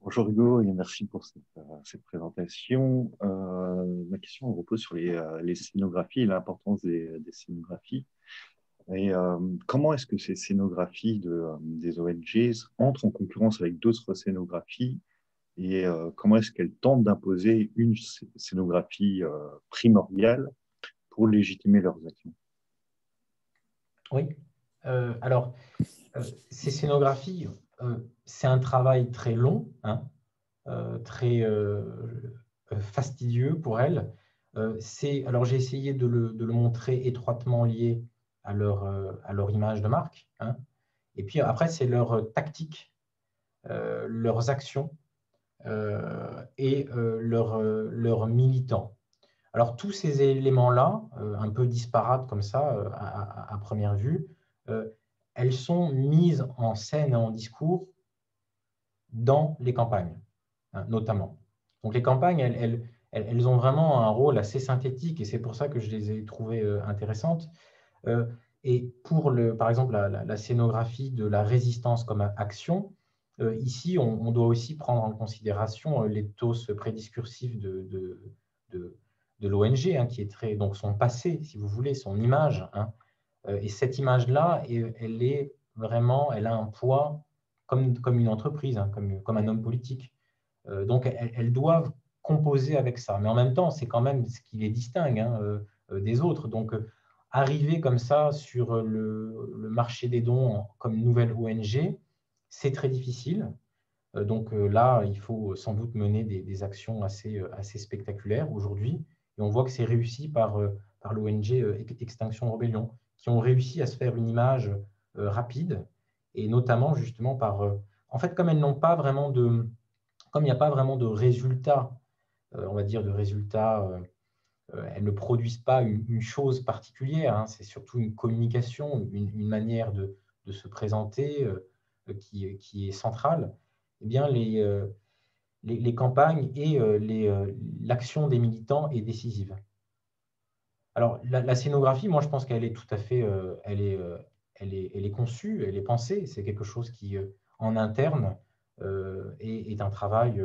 Bonjour Hugo et merci pour cette présentation. Ma question repose sur les scénographies et l'importance des scénographies. Et comment est-ce que ces scénographies des ONG entrent en concurrence avec d'autres scénographies et comment est-ce qu'elles tentent d'imposer une scénographie primordiale pour légitimer leurs actions? Oui, alors ces scénographies, c'est un travail très long, hein, très fastidieux pour elles. Alors j'ai essayé de le montrer étroitement lié à leur image de marque, hein. Et puis après, c'est leur tactique, leurs actions et leurs militants. Alors tous ces éléments-là, un peu disparates comme ça, à première vue, elles sont mises en scène et en discours dans les campagnes, hein, notamment. Donc les campagnes, elles ont vraiment un rôle assez synthétique et c'est pour ça que je les ai trouvées intéressantes. Et pour, par exemple, la scénographie de la résistance comme action, ici, on doit aussi prendre en considération l'éthos prédiscursif de l'ONG, hein, qui est donc son passé, si vous voulez, son image, hein. Et cette image-là, elle a un poids comme une entreprise, hein, comme un homme politique. Donc, elles doivent composer avec ça. Mais en même temps, c'est quand même ce qui les distingue, hein, des autres. Donc, arriver comme ça sur le marché des dons comme nouvelle ONG, c'est très difficile. Donc là, il faut sans doute mener des actions assez spectaculaires aujourd'hui. Et on voit que c'est réussi par l'ONG Extinction Rebellion, qui ont réussi à se faire une image rapide, et notamment justement en fait, comme elles n'ont pas vraiment comme il n'y a pas vraiment de résultats, on va dire de résultats, elles ne produisent pas une chose particulière, hein, c'est surtout une communication, une manière de se présenter qui est centrale. Eh bien, les campagnes et l'action des militants est décisive. Alors, la scénographie, moi, je pense qu'elle est tout à fait, elle est conçue, elle est pensée. C'est quelque chose qui, en interne, est un travail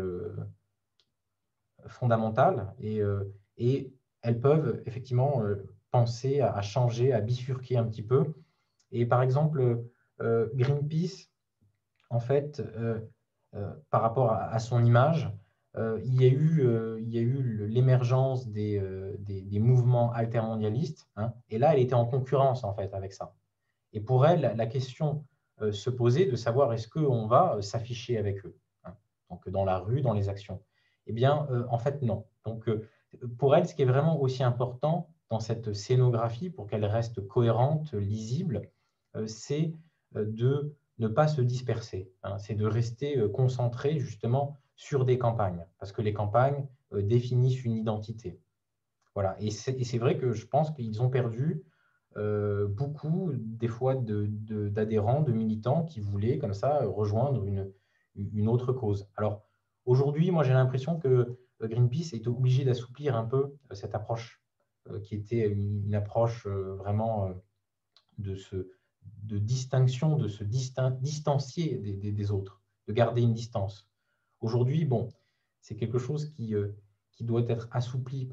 fondamental. Et elles peuvent effectivement penser à changer, à bifurquer un petit peu. Et par exemple, Greenpeace, en fait, par rapport à son image, il y a eu l'émergence des mouvements altermondialistes, hein, et là, elle était en concurrence en fait avec ça. Et pour elle, la question se posait de savoir est-ce qu'on va s'afficher avec eux, hein, donc dans la rue, dans les actions. Eh bien, en fait, non. Donc, pour elle, ce qui est vraiment aussi important dans cette scénographie, pour qu'elle reste cohérente, lisible, c'est de ne pas se disperser, hein, c'est de rester concentré justement sur des campagnes, parce que les campagnes définissent une identité. Voilà. Et c'est vrai que je pense qu'ils ont perdu beaucoup, des fois, d'adhérents, de militants qui voulaient comme ça rejoindre une autre cause. Alors, aujourd'hui, moi, j'ai l'impression que Greenpeace est obligé d'assouplir un peu cette approche, qui était une approche vraiment de distinction, de se distancier des autres, de garder une distance. Aujourd'hui, bon, c'est quelque chose qui doit être assoupli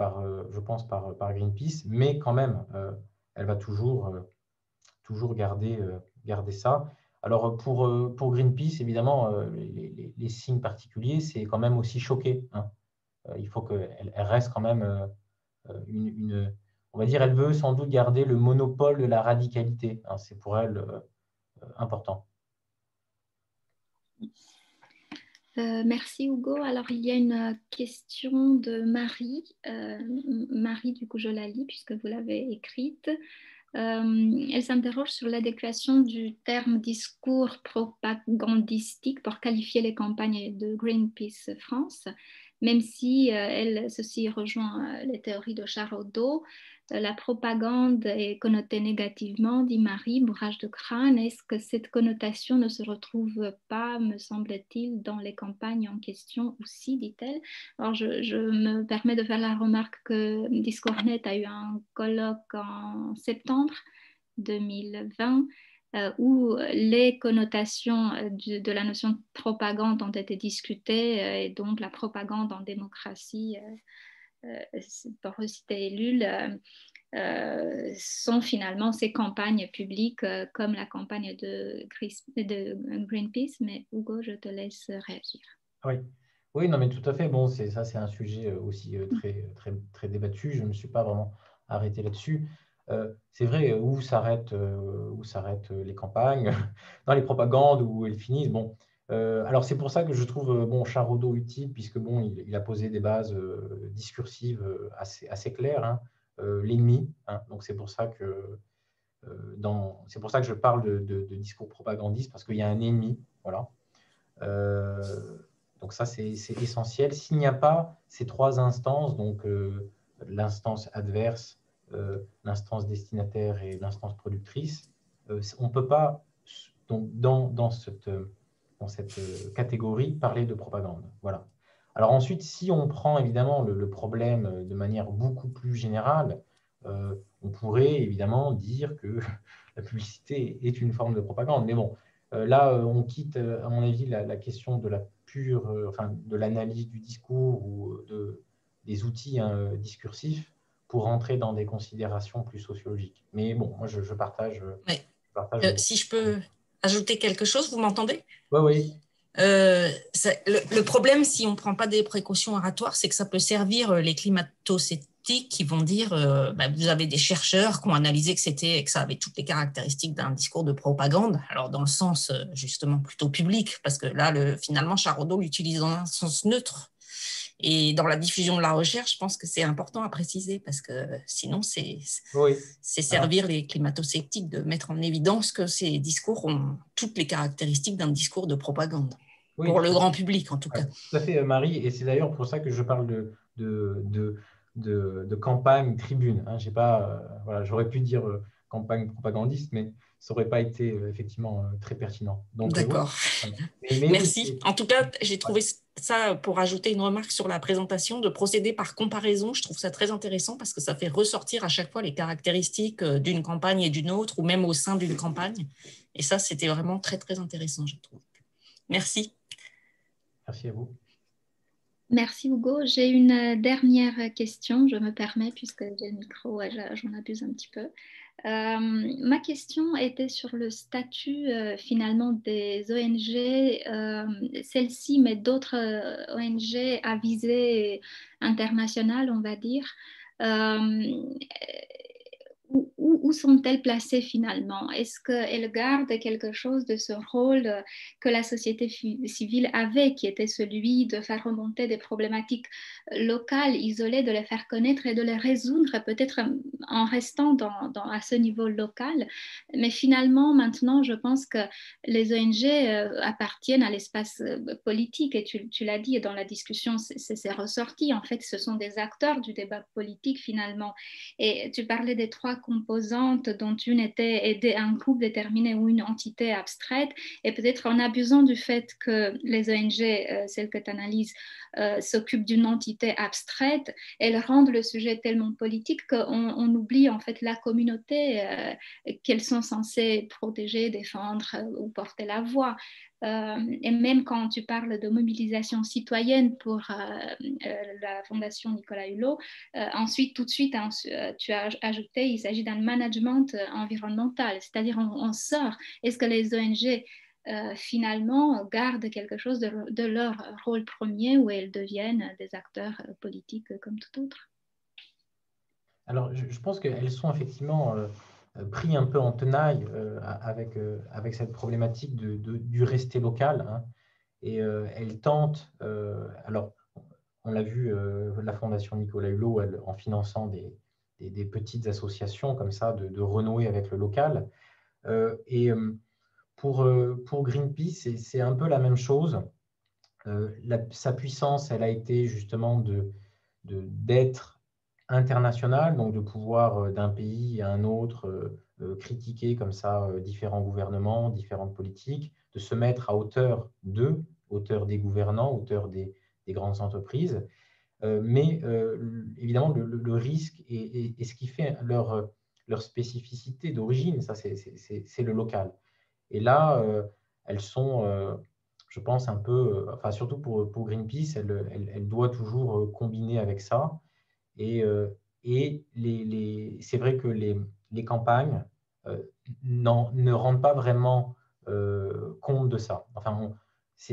je pense, par Greenpeace, mais quand même, elle va toujours garder ça. Alors, pour Greenpeace, évidemment, les signes particuliers, c'est quand même aussi choqué, hein. Il faut qu'elle reste quand même on va dire, elle veut sans doute garder le monopole de la radicalité, hein. C'est pour elle important. Merci Hugo. Alors il y a une question de Marie. Marie, du coup je la lis puisque vous l'avez écrite. Elle s'interroge sur l'adéquation du terme discours propagandistique pour qualifier les campagnes de Greenpeace France, même si ceci rejoint les théories de Charodot, la propagande est connotée négativement, dit Marie, bourrage de crâne. Est-ce que cette connotation ne se retrouve pas, me semble-t-il, dans les campagnes en question aussi, dit-elle? Alors, je me permets de faire la remarque que Discours.net a eu un colloque en septembre 2020 où les connotations de la notion de propagande ont été discutées et donc la propagande en démocratie, pour reciter Ellul, sont finalement ces campagnes publiques comme la campagne de Greenpeace. Mais Hugo, je te laisse réagir. Oui, oui, non, mais tout à fait. Bon, c'est un sujet aussi très débattu. Je ne me suis pas vraiment arrêté là-dessus. C'est vrai, où s'arrêtent les campagnes, dans les propagandes, où elles finissent. Bon, alors c'est pour ça que je trouve Charodot utile, puisque il a posé des bases discursives assez claires, hein. L'ennemi, hein. Donc c'est pour ça que je parle de discours propagandiste, parce qu'il y a un ennemi, voilà. Donc ça, c'est essentiel. S'il n'y a pas ces trois instances, donc l'instance adverse, l'instance destinataire et l'instance productrice, on ne peut pas, donc, dans cette catégorie, parler de propagande. Voilà. Alors ensuite, si on prend évidemment le problème de manière beaucoup plus générale, on pourrait évidemment dire que la publicité est une forme de propagande. Mais bon, là, on quitte, à mon avis, la question de la pure, de l'analyse du discours ou des outils discursifs pour rentrer dans des considérations plus sociologiques. Mais bon, moi, je partage. Ouais. Si je peux ajouter quelque chose, vous m'entendez? Oui, oui. Le problème, si on ne prend pas des précautions oratoires, c'est que ça peut servir les climato-sceptiques qui vont dire vous avez des chercheurs qui ont analysé que ça avait toutes les caractéristiques d'un discours de propagande, alors dans le sens justement plutôt public, parce que là, finalement, Charodot l'utilise dans un sens neutre. Et dans la diffusion de la recherche, je pense que c'est important à préciser, parce que sinon, c'est servir les climato-sceptiques de mettre en évidence que ces discours ont toutes les caractéristiques d'un discours de propagande. Oui, pour le grand public, en tout cas. Tout à fait, Marie. Et c'est d'ailleurs pour ça que je parle de campagne tribune. Hein. J'aurais pu dire campagne propagandiste, mais ça n'aurait pas été effectivement très pertinent. D'accord. Merci. En tout cas, j'ai trouvé ça, pour ajouter une remarque sur la présentation, de procéder par comparaison. Je trouve ça très intéressant parce que ça fait ressortir à chaque fois les caractéristiques d'une campagne et d'une autre, ou même au sein d'une campagne. Et ça, c'était vraiment très, très intéressant, je trouve. Merci. Merci à vous. Merci Hugo. J'ai une dernière question, je me permets, puisque j'ai le micro, j'en abuse un petit peu. Ma question était sur le statut finalement des ONG, celle-ci, mais d'autres ONG à visée internationale, on va dire. Où sont-elles placées finalement? Est-ce qu'elles gardent quelque chose de ce rôle que la société civile avait, qui était celui de faire remonter des problématiques locales, isolées, de les faire connaître et de les résoudre, peut-être en restant à ce niveau local? Mais finalement, maintenant, je pense que les ONG appartiennent à l'espace politique, et tu l'as dit, et dans la discussion, c'est ressorti. En fait, ce sont des acteurs du débat politique finalement. Et tu parlais des trois composantes, dont une était aider un groupe déterminé ou une entité abstraite, et peut-être en abusant du fait que les ONG, celles que tu analyses, s'occupent d'une entité abstraite, elles rendent le sujet tellement politique qu'on oublie en fait la communauté qu'elles sont censées protéger, défendre ou porter la voix. Et même quand tu parles de mobilisation citoyenne pour la Fondation Nicolas Hulot, ensuite, tout de suite, tu as ajouté, il s'agit d'un management environnemental, c'est-à-dire on sort. Est-ce que les ONG finalement gardent quelque chose de leur rôle premier, où elles deviennent des acteurs politiques comme tout autre? Alors, je pense qu'elles sont effectivement pris un peu en tenaille avec cette problématique du rester local, hein, et elles tentent, alors on l'a vu, la Fondation Nicolas Hulot, en finançant des petites associations comme ça, de renouer avec le local. Et pour Greenpeace, c'est un peu la même chose. Sa puissance, elle a été justement d'être internationale, donc de pouvoir d'un pays à un autre critiquer comme ça différents gouvernements, différentes politiques, de se mettre à hauteur d'eux, hauteur des gouvernants, hauteur des grandes entreprises. Mais évidemment, le risque et ce qui fait leur spécificité d'origine, ça c'est le local. Et là, elles sont, je pense, un peu, enfin surtout pour Greenpeace, elle doit toujours combiner avec ça. Et c'est vrai que les campagnes ne rendent pas vraiment compte de ça. Enfin,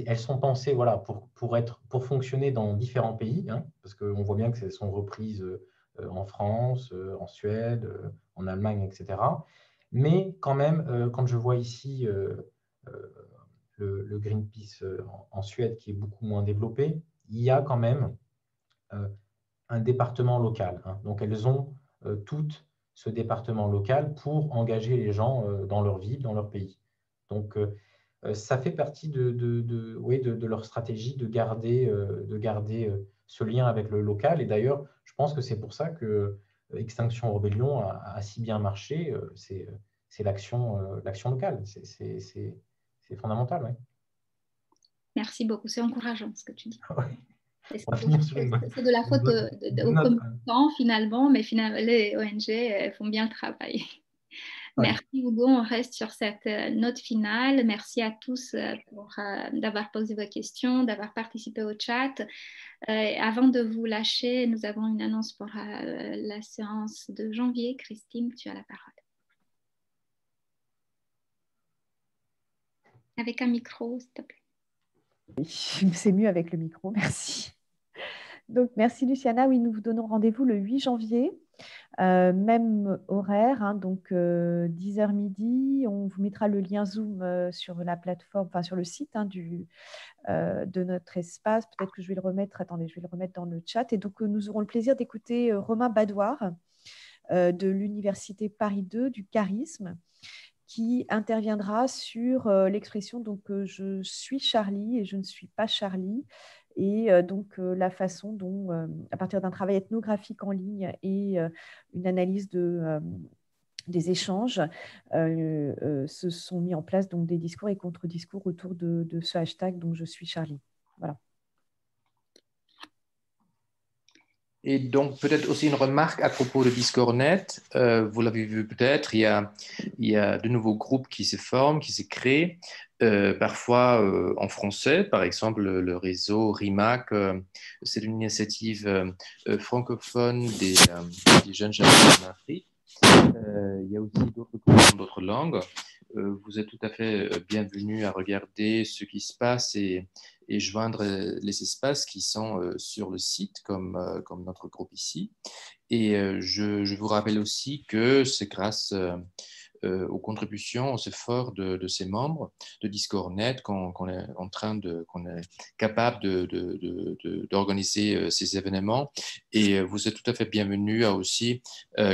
elles sont pensées voilà, pour fonctionner dans différents pays, hein, parce qu'on voit bien que elles sont reprises en France, en Suède, en Allemagne, etc. Mais quand même, quand je vois ici le Greenpeace en Suède, qui est beaucoup moins développé, il y a quand même un département local, hein. Donc, elles ont toutes ce département local pour engager les gens dans leur ville, dans leur pays. Donc, ça fait partie oui, de leur stratégie de garder ce lien avec le local. Et d'ailleurs, je pense que c'est pour ça que Extinction Rebellion a si bien marché. C'est l'action locale. C'est fondamental. Ouais. Merci beaucoup. C'est encourageant ce que tu dis. C'est On va finir sur de la faute aux communicants finalement, mais finalement, les ONG font bien le travail. Ouais. Merci Hugo, on reste sur cette note finale. Merci à tous d'avoir posé vos questions, d'avoir participé au chat. Avant de vous lâcher, nous avons une annonce pour la séance de janvier. Christine, tu as la parole. Avec un micro, s'il te plaît. Oui, c'est mieux avec le micro, merci. Donc, merci Luciana. Oui, nous vous donnons rendez-vous le 8 janvier. Même horaire, hein, donc 10h midi. On vous mettra le lien Zoom sur la plateforme, enfin sur le site hein, de notre espace. Peut-être que je vais le remettre. Attendez, je vais le remettre dans le chat. Et donc, nous aurons le plaisir d'écouter Romain Badoir de l'Université Paris 2 du charisme, qui interviendra sur l'expression donc je suis Charlie et je ne suis pas Charlie. Et donc la façon dont, à partir d'un travail ethnographique en ligne et une analyse des échanges, se sont mis en place donc, des discours et contre-discours autour de ce hashtag, donc je suis Charlie. Voilà. Et donc, peut-être aussi une remarque à propos de Discordnet. Vous l'avez vu peut-être, il y a de nouveaux groupes qui se forment, qui se créent, parfois en français. Par exemple, le réseau RIMAC, c'est une initiative francophone des jeunes chercheurs en Afrique. Il y a aussi d'autres groupes dans d'autres langues. Vous êtes tout à fait bienvenus à regarder ce qui se passe et joindre les espaces qui sont sur le site, comme notre groupe ici. Et je vous rappelle aussi que c'est grâce aux contributions, aux efforts de ces membres de Discordnet qu'on est capable d'organiser ces événements. Et vous êtes tout à fait bienvenus à aussi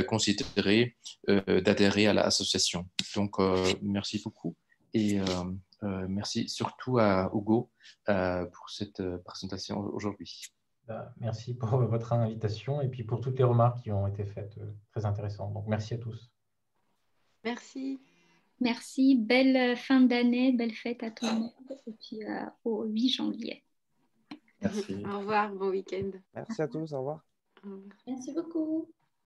considérer d'adhérer à l'association. Donc, merci beaucoup. Et merci surtout à Hugo pour cette présentation aujourd'hui. Merci pour votre invitation et puis pour toutes les remarques qui ont été faites, très intéressantes. Donc, merci à tous. Merci. Merci. Belle fin d'année, belle fête à tout le monde. Et puis au 8 janvier. Merci. Au revoir, bon week-end. Merci à tous, au revoir. Merci beaucoup.